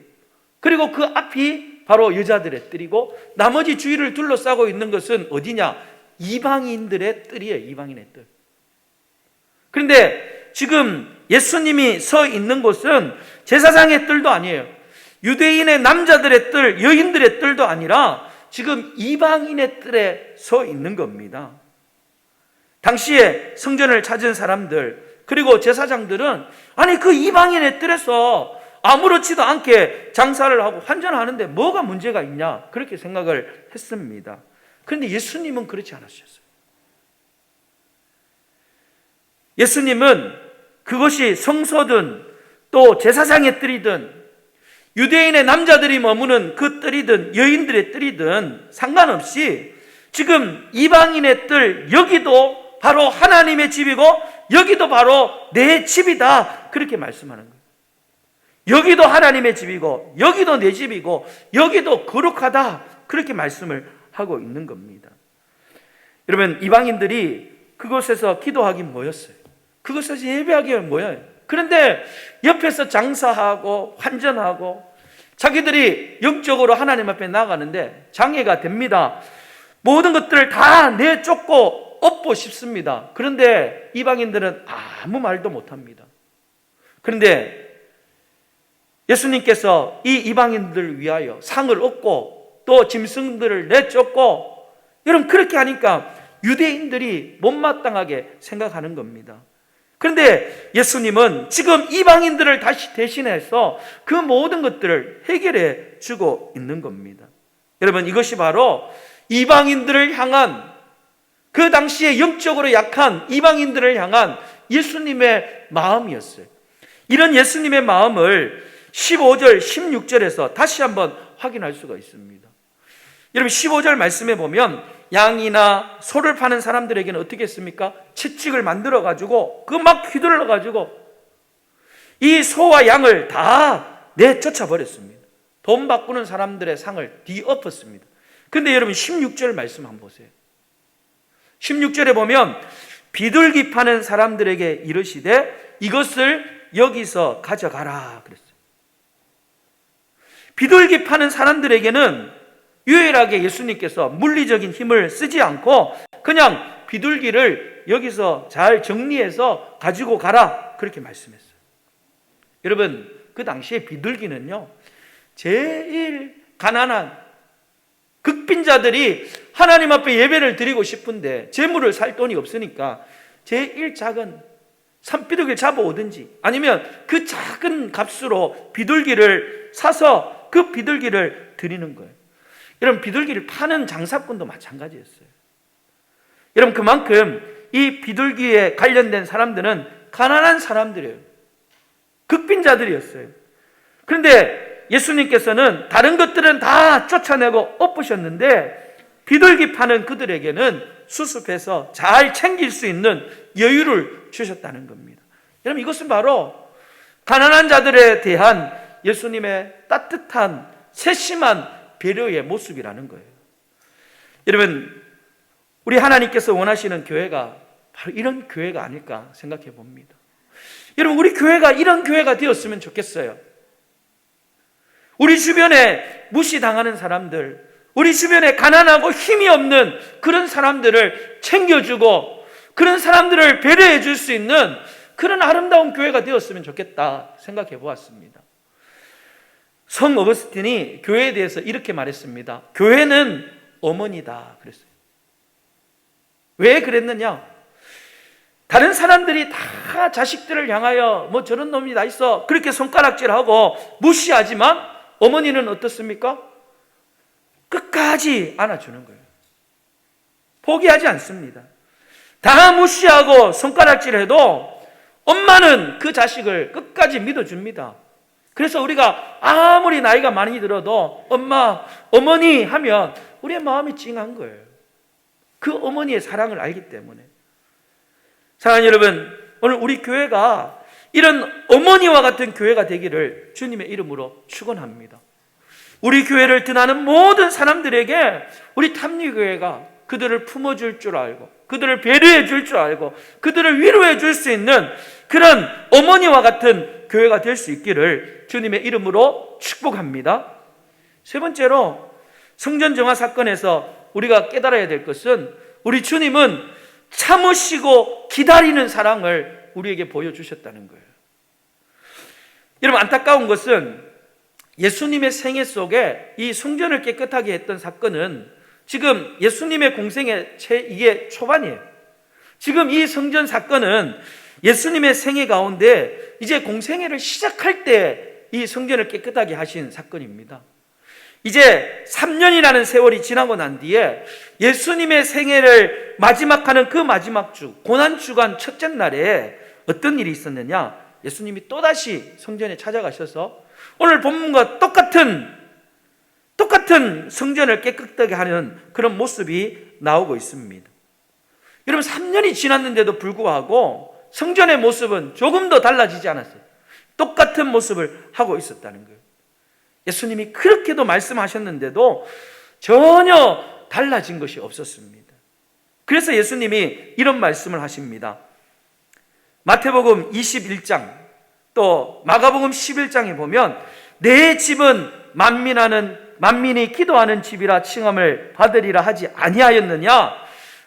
그리고 그 앞이 바로 여자들의 뜰이고 나머지 주위를 둘러싸고 있는 것은 어디냐? 이방인들의 뜰이에요. 이방인의 뜰. 그런데 지금 예수님이 서 있는 곳은 제사장의 뜰도 아니에요. 유대인의 남자들의 뜰, 여인들의 뜰도 아니라 지금 이방인의 뜰에 서 있는 겁니다. 당시에 성전을 찾은 사람들 그리고 제사장들은 아니 그 이방인의 뜰에서 아무렇지도 않게 장사를 하고 환전하는데 뭐가 문제가 있냐 그렇게 생각을 했습니다. 그런데 예수님은 그렇지 않으셨어요. 예수님은 그것이 성소든 또 제사장의 뜰이든 유대인의 남자들이 머무는 그 뜰이든 여인들의 뜰이든 상관없이 지금 이방인의 뜰, 여기도 바로 하나님의 집이고 여기도 바로 내 집이다 그렇게 말씀하는 거예요. 여기도 하나님의 집이고 여기도 내 집이고 여기도 거룩하다 그렇게 말씀을 하고 있는 겁니다. 여러분, 이방인들이 그곳에서 기도하기 모였어요. 그곳에서 예배하기 모여요. 그런데 옆에서 장사하고 환전하고 자기들이 영적으로 하나님 앞에 나가는데 장애가 됩니다. 모든 것들을 다 내쫓고 업고 싶습니다. 그런데 이방인들은 아무 말도 못합니다. 그런데 예수님께서 이 이방인들을 위하여 상을 얻고 또 짐승들을 내쫓고 여러분 그렇게 하니까 유대인들이 못마땅하게 생각하는 겁니다. 그런데 예수님은 지금 이방인들을 다시 대신해서 그 모든 것들을 해결해 주고 있는 겁니다. 여러분, 이것이 바로 이방인들을 향한, 그 당시에 영적으로 약한 이방인들을 향한 예수님의 마음이었어요. 이런 예수님의 마음을 15절, 16절에서 다시 한번 확인할 수가 있습니다. 여러분, 15절 말씀에 보면 양이나 소를 파는 사람들에게는 어떻게 했습니까? 채찍을 만들어가지고 그 막 휘둘러가지고 이 소와 양을 다 내쫓아 버렸습니다. 돈 바꾸는 사람들의 상을 뒤엎었습니다. 근데 여러분 16절 말씀 한번 보세요. 16절에 보면 비둘기 파는 사람들에게 이르시되 이것을 여기서 가져가라 그랬어요. 비둘기 파는 사람들에게는 유일하게 예수님께서 물리적인 힘을 쓰지 않고 그냥 비둘기를 여기서 잘 정리해서 가지고 가라 그렇게 말씀했어요. 여러분, 그 당시에 비둘기는요 제일 가난한 극빈자들이 하나님 앞에 예배를 드리고 싶은데 재물을 살 돈이 없으니까 제일 작은 산비둘기를 잡아오든지 아니면 그 작은 값으로 비둘기를 사서 그 비둘기를 드리는 거예요. 여러분, 비둘기를 파는 장사꾼도 마찬가지였어요. 여러분, 그만큼 이 비둘기에 관련된 사람들은 가난한 사람들이에요. 극빈자들이었어요. 그런데 예수님께서는 다른 것들은 다 쫓아내고 엎으셨는데 비둘기 파는 그들에게는 수습해서 잘 챙길 수 있는 여유를 주셨다는 겁니다. 여러분, 이것은 바로 가난한 자들에 대한 예수님의 따뜻한 세심한 배려의 모습이라는 거예요. 여러분, 우리 하나님께서 원하시는 교회가 바로 이런 교회가 아닐까 생각해 봅니다. 여러분, 우리 교회가 이런 교회가 되었으면 좋겠어요. 우리 주변에 무시당하는 사람들, 우리 주변에 가난하고 힘이 없는 그런 사람들을 챙겨주고 그런 사람들을 배려해 줄 수 있는 그런 아름다운 교회가 되었으면 좋겠다 생각해 보았습니다. 성 어거스틴이 교회에 대해서 이렇게 말했습니다. 교회는 어머니다 그랬어요. 왜 그랬느냐? 다른 사람들이 다 자식들을 향하여 뭐 저런 놈이 다 있어 그렇게 손가락질하고 무시하지만 어머니는 어떻습니까? 끝까지 안아주는 거예요. 포기하지 않습니다. 다 무시하고 손가락질해도 엄마는 그 자식을 끝까지 믿어줍니다. 그래서 우리가 아무리 나이가 많이 들어도 엄마, 어머니 하면 우리의 마음이 찡한 거예요. 그 어머니의 사랑을 알기 때문에. 사랑하는 여러분, 오늘 우리 교회가 이런 어머니와 같은 교회가 되기를 주님의 이름으로 축원합니다. 우리 교회를 드나는 모든 사람들에게 우리 탐리교회가 그들을 품어줄 줄 알고 그들을 배려해 줄 줄 알고 그들을 위로해 줄 수 있는 그런 어머니와 같은 교회가 될 수 있기를 주님의 이름으로 축복합니다. 세 번째로 성전 정화 사건에서 우리가 깨달아야 될 것은 우리 주님은 참으시고 기다리는 사랑을 우리에게 보여주셨다는 거예요. 여러분, 안타까운 것은 예수님의 생애 속에 이 성전을 깨끗하게 했던 사건은 지금 예수님의 공생의 이게 초반이에요. 지금 이 성전 사건은 예수님의 생애 가운데 이제 공생애를 시작할 때 이 성전을 깨끗하게 하신 사건입니다. 이제 3년이라는 세월이 지나고 난 뒤에 예수님의 생애를 마지막하는 그 마지막 주, 고난주간 첫째 날에 어떤 일이 있었느냐? 예수님이 또다시 성전에 찾아가셔서 오늘 본문과 똑같은 성전을 깨끗하게 하는 그런 모습이 나오고 있습니다. 여러분, 3년이 지났는데도 불구하고 성전의 모습은 조금 더 달라지지 않았어요. 똑같은 모습을 하고 있었다는 거예요. 예수님이 그렇게도 말씀하셨는데도 전혀 달라진 것이 없었습니다. 그래서 예수님이 이런 말씀을 하십니다. 마태복음 21장 또 마가복음 11장에 보면 내 집은 만민이 기도하는 집이라 칭함을 받으리라 하지 아니하였느냐?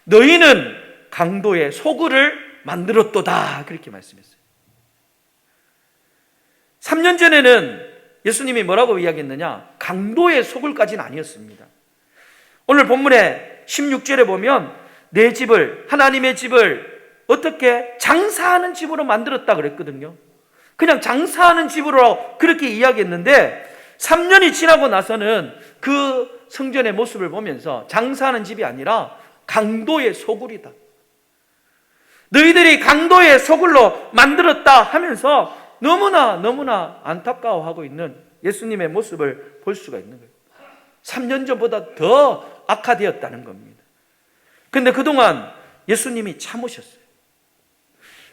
너희는 강도의 소굴을 만들었도다. 그렇게 말씀했어요. 3년 전에는 예수님이 뭐라고 이야기했느냐? 강도의 소굴까지는 아니었습니다. 오늘 본문의 16절에 보면 내 집을, 하나님의 집을 어떻게 장사하는 집으로 만들었다 그랬거든요. 그냥 장사하는 집으로 그렇게 이야기했는데 3년이 지나고 나서는 그 성전의 모습을 보면서 장사하는 집이 아니라 강도의 소굴이다. 너희들이 강도의 소굴로 만들었다 하면서 너무나 안타까워하고 있는 예수님의 모습을 볼 수가 있는 거예요. 3년 전보다 더 악화되었다는 겁니다. 그런데 그동안 예수님이 참으셨어요.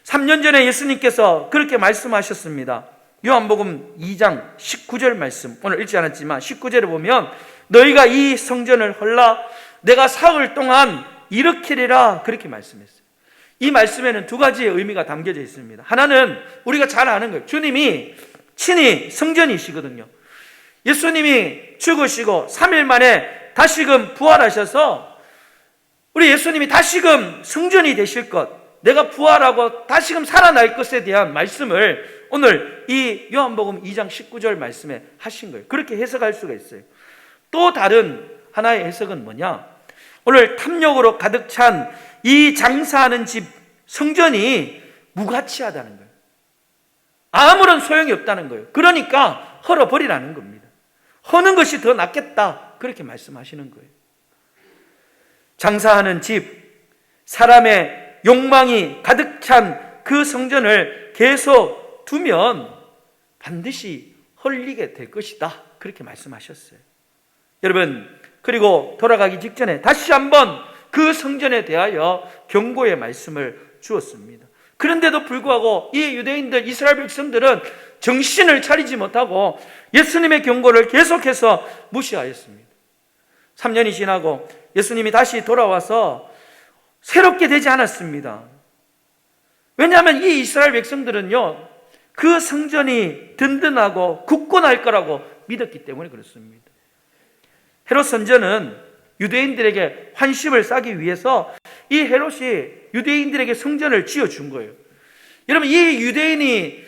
3년 전에 예수님께서 그렇게 말씀하셨습니다. 요한복음 2장 19절 말씀, 오늘 읽지 않았지만 19절에 보면 너희가 이 성전을 헐라 내가 사흘 동안 일으키리라 그렇게 말씀했어요. 이 말씀에는 두 가지의 의미가 담겨져 있습니다. 하나는 우리가 잘 아는 거예요. 주님이 친히 성전이시거든요. 예수님이 죽으시고 3일 만에 다시금 부활하셔서 우리 예수님이 다시금 성전이 되실 것, 내가 부활하고 다시금 살아날 것에 대한 말씀을 오늘 이 요한복음 2장 19절 말씀에 하신 거예요. 그렇게 해석할 수가 있어요. 또 다른 하나의 해석은 뭐냐? 오늘 탐욕으로 가득 찬 이 장사하는 집 성전이 무가치하다는 거예요. 아무런 소용이 없다는 거예요. 그러니까 헐어버리라는 겁니다. 허는 것이 더 낫겠다, 그렇게 말씀하시는 거예요. 장사하는 집, 사람의 욕망이 가득 찬 그 성전을 계속 두면 반드시 헐리게 될 것이다, 그렇게 말씀하셨어요. 여러분, 그리고 돌아가기 직전에 다시 한번 그 성전에 대하여 경고의 말씀을 주었습니다. 그런데도 불구하고 이 유대인들, 이스라엘 백성들은 정신을 차리지 못하고 예수님의 경고를 계속해서 무시하였습니다. 3년이 지나고 예수님이 다시 돌아와서 새롭게 되지 않았습니다. 왜냐하면 이 이스라엘 백성들은요, 그 성전이 든든하고 굳건할 거라고 믿었기 때문에 그렇습니다. 헤롯 선지자는 유대인들에게 환심을 사기 위해서 이 헤롯이 유대인들에게 성전을 지어준 거예요. 여러분, 이 유대인이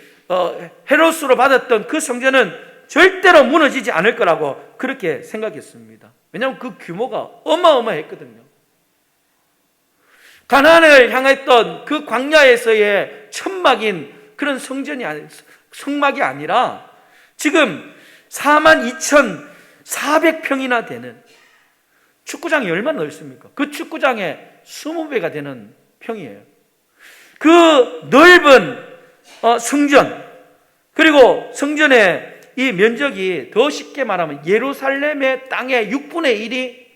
헤롯으로 받았던 그 성전은 절대로 무너지지 않을 거라고 그렇게 생각했습니다. 왜냐하면 그 규모가 어마어마했거든요. 가나안을 향했던 그 광야에서의 천막인 그런 성막이 아니라 지금 42,400평이나 되는 축구장이 얼마나 넓습니까? 그 축구장의 20배가 되는 평이에요. 그 넓은 성전, 그리고 성전의 이 면적이 더 쉽게 말하면 예루살렘의 땅의 6분의 1이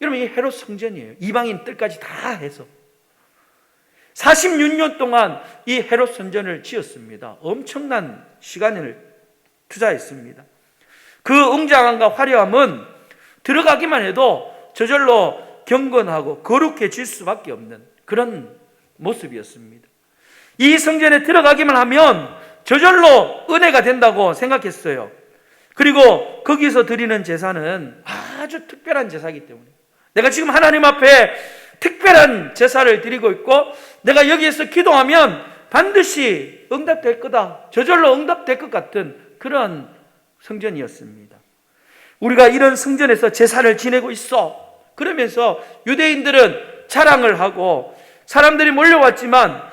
여러분 이 헤롯 성전이에요. 이방인 뜰까지 다 해서 46년 동안 이 헤롯 성전을 지었습니다. 엄청난 시간을 투자했습니다. 그 웅장함과 화려함은 들어가기만 해도 저절로 경건하고 거룩해질 수밖에 없는 그런 모습이었습니다. 이 성전에 들어가기만 하면 저절로 은혜가 된다고 생각했어요. 그리고 거기서 드리는 제사는 아주 특별한 제사이기 때문에 내가 지금 하나님 앞에 특별한 제사를 드리고 있고 내가 여기에서 기도하면 반드시 응답될 거다, 저절로 응답될 것 같은 그런 성전이었습니다. 우리가 이런 성전에서 제사를 지내고 있어. 그러면서 유대인들은 자랑을 하고 사람들이 몰려왔지만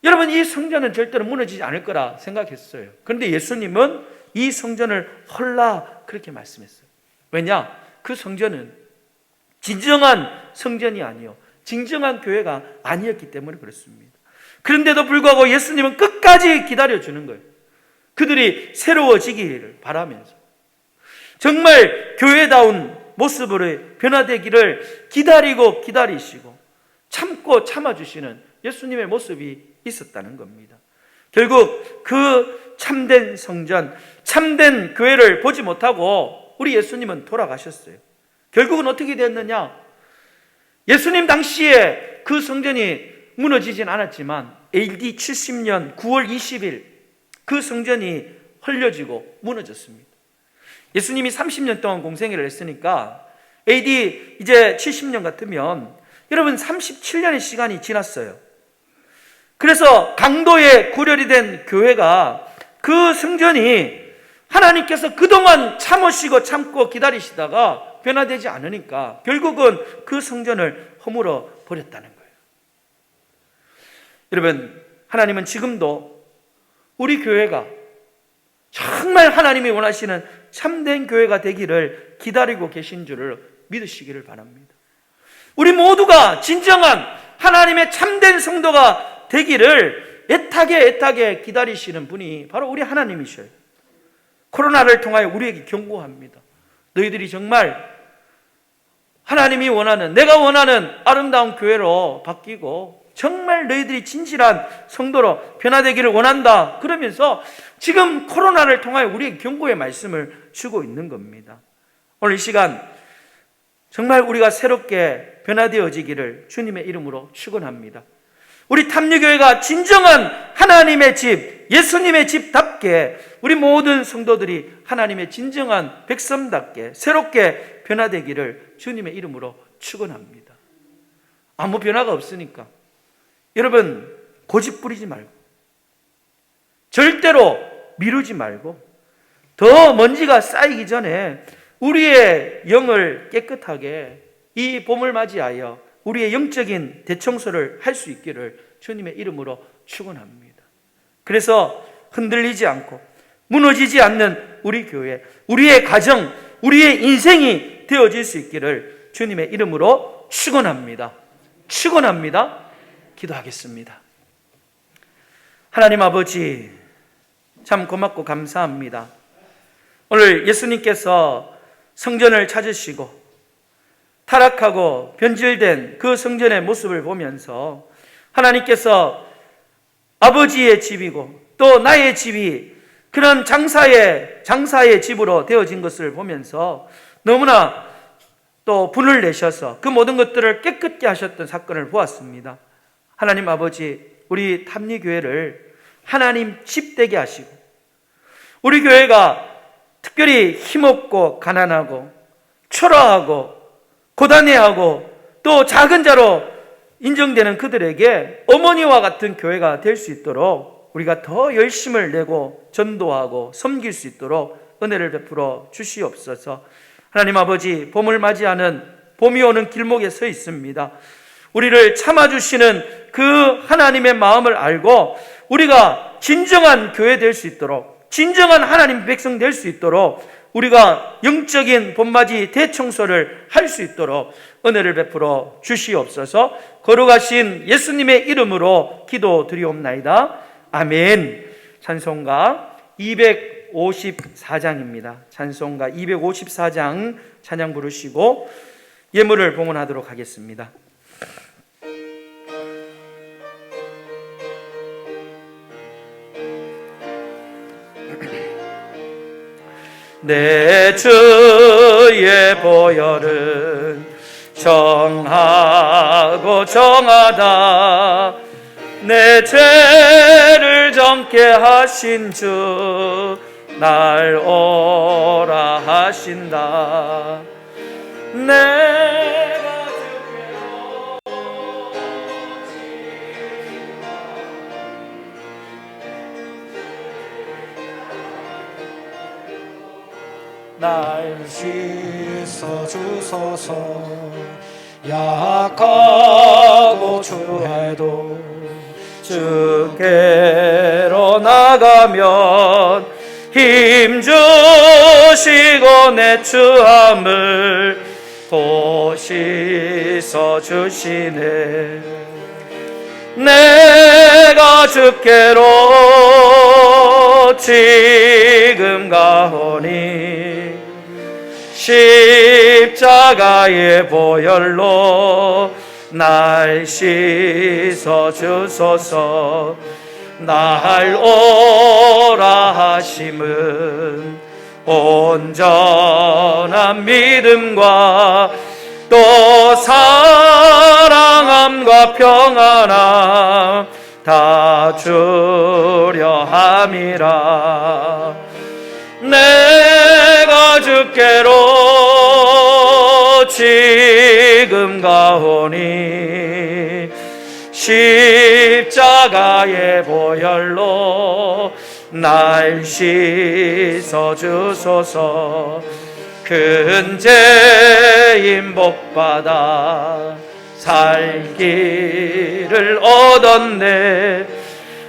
여러분 이 성전은 절대로 무너지지 않을 거라 생각했어요. 그런데 예수님은 이 성전을 헐라 그렇게 말씀했어요. 왜냐? 그 성전은 진정한 성전이 아니요, 진정한 교회가 아니었기 때문에 그렇습니다. 그런데도 불구하고 예수님은 끝까지 기다려주는 거예요. 그들이 새로워지기를 바라면서 정말 교회다운 모습으로 변화되기를 기다리고 기다리시고 참고 참아주시는 예수님의 모습이 있었다는 겁니다. 결국 그 참된 성전, 참된 교회를 보지 못하고 우리 예수님은 돌아가셨어요. 결국은 어떻게 됐느냐? 예수님 당시에 그 성전이 무너지진 않았지만 AD 70년 9월 20일 그 성전이 헐려지고 무너졌습니다. 예수님이 30년 동안 공생애를 했으니까 AD 이제 70년 같으면 여러분 37년의 시간이 지났어요. 그래서 강도의 구렬이 된 교회가 그 성전이 하나님께서 그동안 참으시고 참고 기다리시다가 변화되지 않으니까 결국은 그 성전을 허물어 버렸다는 거예요. 여러분, 하나님은 지금도 우리 교회가 정말 하나님이 원하시는 참된 교회가 되기를 기다리고 계신 줄을 믿으시기를 바랍니다. 우리 모두가 진정한 하나님의 참된 성도가 되기를 애타게 기다리시는 분이 바로 우리 하나님이셔요. 코로나를 통하여 우리에게 경고합니다. 너희들이 정말 하나님이 원하는, 내가 원하는 아름다운 교회로 바뀌고 정말 너희들이 진실한 성도로 변화되기를 원한다. 그러면서 지금 코로나를 통하여 우리에게 경고의 말씀을 주고 있는 겁니다. 오늘 이 시간 정말 우리가 새롭게 변화되어지기를 주님의 이름으로 축원합니다. 우리 탐유교회가 진정한 하나님의 집, 예수님의 집답게 우리 모든 성도들이 하나님의 진정한 백성답게 새롭게 변화되기를 주님의 이름으로 축원합니다. 아무 변화가 없으니까 여러분 고집 부리지 말고 절대로 미루지 말고 더 먼지가 쌓이기 전에 우리의 영을 깨끗하게 이 봄을 맞이하여 우리의 영적인 대청소를 할 수 있기를 주님의 이름으로 축원합니다. 그래서 흔들리지 않고 무너지지 않는 우리 교회, 우리의 가정, 우리의 인생이 되어질 수 있기를 주님의 이름으로 축원합니다. 축원합니다. 기도하겠습니다. 하나님 아버지, 참 고맙고 감사합니다. 오늘 예수님께서 성전을 찾으시고 타락하고 변질된 그 성전의 모습을 보면서 하나님께서 아버지의 집이고 또 나의 집이 그런 장사의 집으로 되어진 것을 보면서 너무나 또 분을 내셔서 그 모든 것들을 깨끗게 하셨던 사건을 보았습니다. 하나님 아버지, 우리 탐리교회를 하나님 집 되게 하시고 우리 교회가 특별히 힘없고 가난하고 초라하고 고단해하고 또 작은 자로 인정되는 그들에게 어머니와 같은 교회가 될 수 있도록 우리가 더 열심을 내고 전도하고 섬길 수 있도록 은혜를 베풀어 주시옵소서. 하나님 아버지, 봄을 맞이하는 봄이 오는 길목에 서 있습니다. 우리를 참아주시는 그 하나님의 마음을 알고 우리가 진정한 교회 될 수 있도록, 진정한 하나님 백성 될 수 있도록 우리가 영적인 봄맞이 대청소를 할 수 있도록 은혜를 베풀어 주시옵소서. 거룩하신 예수님의 이름으로 기도드리옵나이다. 아멘. 찬송가 254장입니다. 찬송가 254장 찬양 부르시고 예물을 봉헌하도록 하겠습니다. 내 주의 보혈은 정하고 정하다. 내 죄를 정케 하신 주 날 오라 하신다. 내가 주께로 날 씻어주소서. 약하고 추해도 주께로 나가면 힘주시고 내 추함을 도씻어 주시네. 내가 주께로 지금 가오니 십자가의 보혈로 날 씻어 주소서. 날 오라 하심은 온전한 믿음과 또 사랑함과 평안함 다 주려 함이라. 내가 주께로 지금 가오니 십자가의 보혈로 날 씻어 주소서. 큰 죄인 복받아 살 길을 얻었네.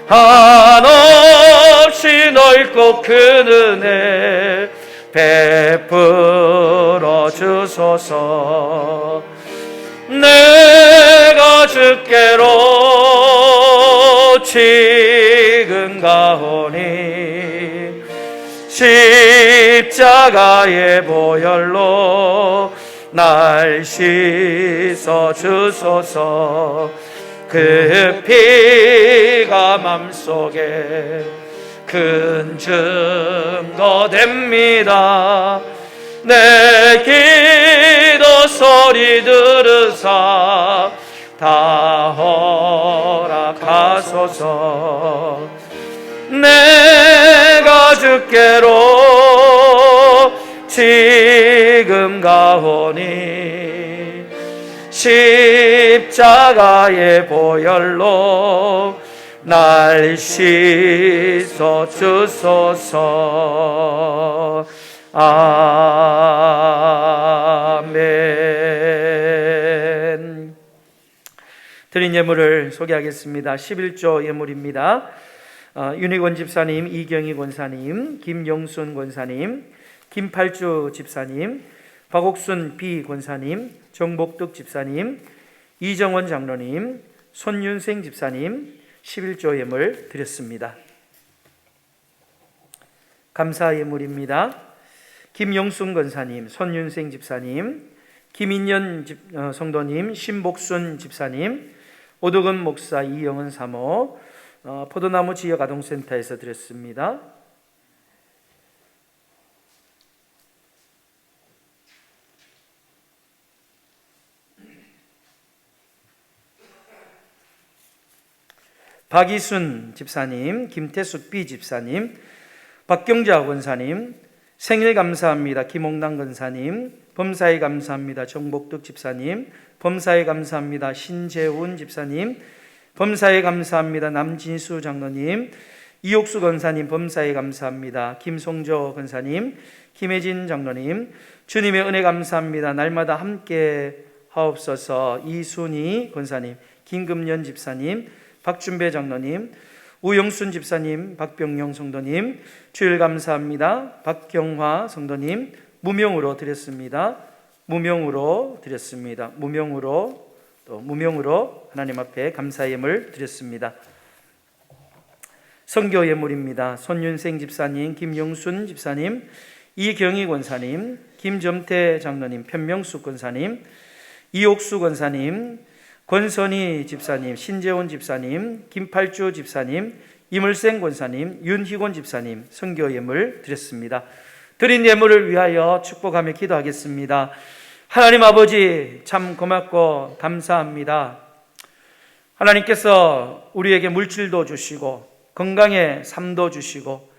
한없이 넓고 큰 은혜 베풀어 주소서. 내가 주께로 지금 가오니 십자가의 보혈로 날 씻어 주소서. 그 피가 맘속에 큰 증거 됩니다. 내 기도 소리 들으사 다 허락하소서. 내가 주께로 지금 가오니 십자가의 보혈로 날 씻어 주소서. 아멘. 드린 예물을 소개하겠습니다. 11조 예물입니다. 윤희권 집사님, 이경희 권사님, 김용순 권사님, 김팔주 집사님, 박옥순 비 권사님, 정복덕 집사님, 이정원 장로님, 손윤생 집사님 11조 예물 드렸습니다. 감사 예물입니다. 김용순 권사님, 손윤생 집사님, 김인년 성도님, 신복순 집사님, 오덕은 목사, 이영은 사모, 포도나무 지역 아동센터에서 드렸습니다. 박이순 집사님, 김태숙 비 집사님, 박경자 권사님, 생일 감사합니다. 김홍당 권사님, 범사에 감사합니다. 정복덕 집사님, 범사에 감사합니다. 신재훈 집사님, 범사에 감사합니다. 남진수 장로님, 이옥수 권사님, 범사에 감사합니다. 김송조 권사님, 김혜진 장로님, 주님의 은혜 감사합니다. 날마다 함께 하옵소서. 이순희 권사님, 김금년 집사님, 박준배 장로님, 우영순 집사님, 박병영 성도님, 주일 감사합니다. 박경화 성도님, 무명으로 드렸습니다. 무명으로 드렸습니다. 무명으로 하나님 앞에 감사 예물 드렸습니다. 선교 예물입니다. 손윤생 집사님, 김용순 집사님, 이경희 권사님, 김점태 장로님, 편명숙 권사님, 이옥수 권사님, 권선희 집사님, 신재원 집사님, 김팔주 집사님, 이물생 권사님, 윤희곤 집사님 선교 예물 드렸습니다. 드린 예물을 위하여 축복하며 기도하겠습니다. 하나님 아버지 참 고맙고 감사합니다. 하나님께서 우리에게 물질도 주시고 건강의 삶도 주시고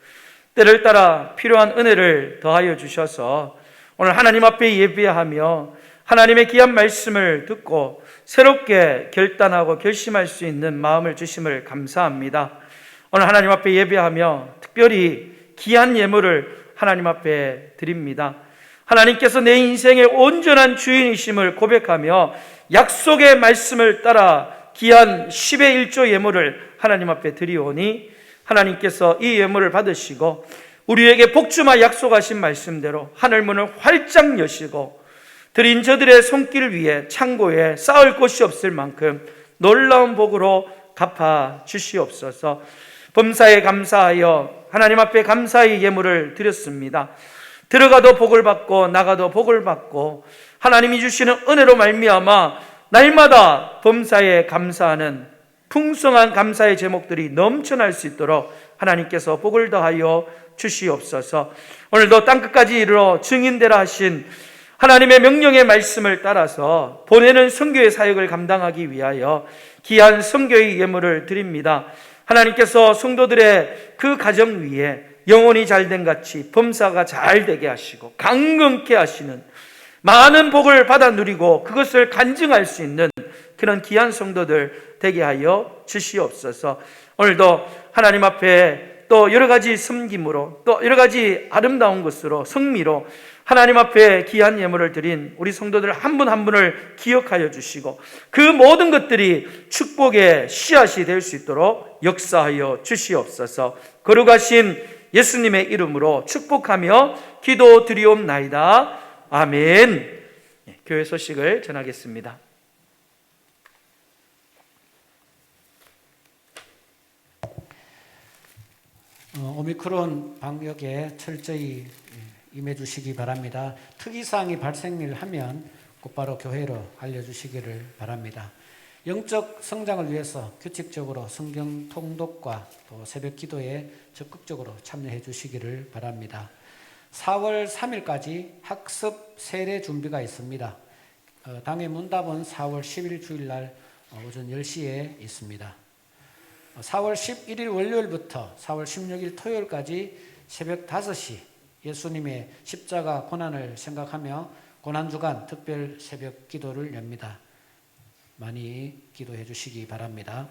때를 따라 필요한 은혜를 더하여 주셔서 오늘 하나님 앞에 예배하며 하나님의 귀한 말씀을 듣고 새롭게 결단하고 결심할 수 있는 마음을 주심을 감사합니다. 오늘 하나님 앞에 예배하며 특별히 귀한 예물을 하나님 앞에 드립니다. 하나님께서 내 인생의 온전한 주인이심을 고백하며 약속의 말씀을 따라 귀한 10의 1조 예물을 하나님 앞에 드리오니 하나님께서 이 예물을 받으시고 우리에게 복주마 약속하신 말씀대로 하늘문을 활짝 여시고 드린 저들의 손길 위에 창고에 쌓을 곳이 없을 만큼 놀라운 복으로 갚아 주시옵소서. 범사에 감사하여 하나님 앞에 감사의 예물을 드렸습니다. 들어가도 복을 받고 나가도 복을 받고 하나님이 주시는 은혜로 말미암아 날마다 범사에 감사하는 풍성한 감사의 제목들이 넘쳐날 수 있도록 하나님께서 복을 더하여 주시옵소서. 오늘도 땅끝까지 이르러 증인되라 하신 하나님의 명령의 말씀을 따라서 보내는 선교의 사역을 감당하기 위하여 귀한 선교의 예물을 드립니다. 하나님께서 성도들의 그 가정 위에 영혼이 잘된 같이 범사가 잘 되게 하시고 강건케 하시는 많은 복을 받아 누리고 그것을 간증할 수 있는 그런 귀한 성도들 되게 하여 주시옵소서. 오늘도 하나님 앞에 또 여러 가지 섬김으로 또 여러 가지 아름다운 것으로 성미로 하나님 앞에 귀한 예물을 드린 우리 성도들 한 분 한 분을 기억하여 주시고 그 모든 것들이 축복의 씨앗이 될 수 있도록 역사하여 주시옵소서. 거룩하신 예수님의 이름으로 축복하며 기도드리옵나이다. 아멘. 교회 소식을 전하겠습니다. 오미크론 방역에 철저히 임해 주시기 바랍니다. 특이사항이 발생하면 곧바로 교회로 알려주시기를 바랍니다. 영적 성장을 위해서 규칙적으로 성경 통독과 또 새벽 기도에 적극적으로 참여해 주시기를 바랍니다. 4월 3일까지 학습 세례 준비가 있습니다. 당회 문답은 4월 10일 주일날 오전 10시에 있습니다. 4월 11일 월요일부터 4월 16일 토요일까지 새벽 5시 예수님의 십자가 고난을 생각하며 고난주간 특별 새벽 기도를 엽니다. 많이 기도해 주시기 바랍니다.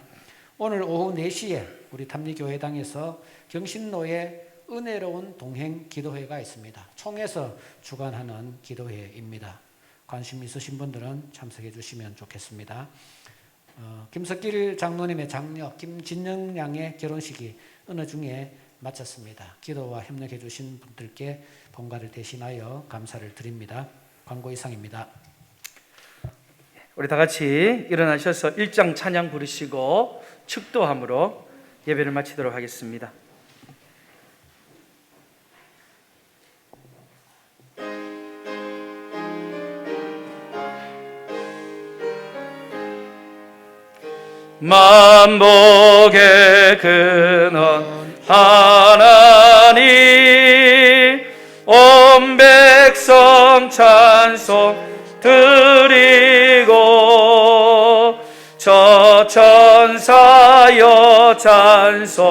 오늘 오후 4시에 우리 탐리교회당에서 경신로의 은혜로운 동행 기도회가 있습니다. 총에서 주관하는 기도회입니다. 관심 있으신 분들은 참석해 주시면 좋겠습니다. 김석길 장로님의 장녀 김진영 양의 결혼식이 어느 중에 마쳤습니다. 기도와 협력해 주신 분들께 본가를 대신하여 감사를 드립니다. 광고 이상입니다. 우리 다 같이 일어나셔서 1장 찬양 부르시고 축도함으로 예배를 마치도록 하겠습니다. 만복의 근원 하나님 온 백성 찬송 드리고 저 천사여 찬송하세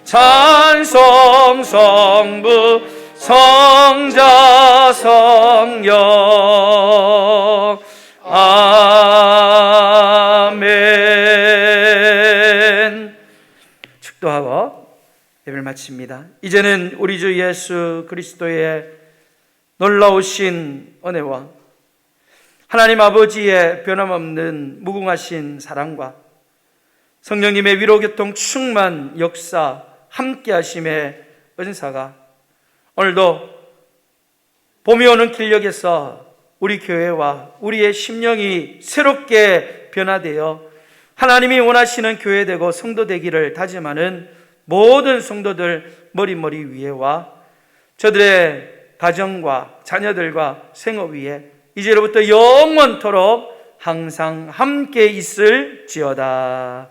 찬송 성부 성자 성령 아멘. 축도하고 예배를 마칩니다. 이제는 우리 주 예수 그리스도의 놀라우신 은혜와 하나님 아버지의 변함없는 무궁하신 사랑과 성령님의 위로교통 충만 역사 함께 하심의 은사가 오늘도 봄이 오는 길역에서 우리 교회와 우리의 심령이 새롭게 변화되어 하나님이 원하시는 교회 되고 성도 되기를 다짐하는 모든 성도들 머리 위에와 저들의 가정과 자녀들과 생업 위에 이제로부터 영원토록 항상 함께 있을지어다.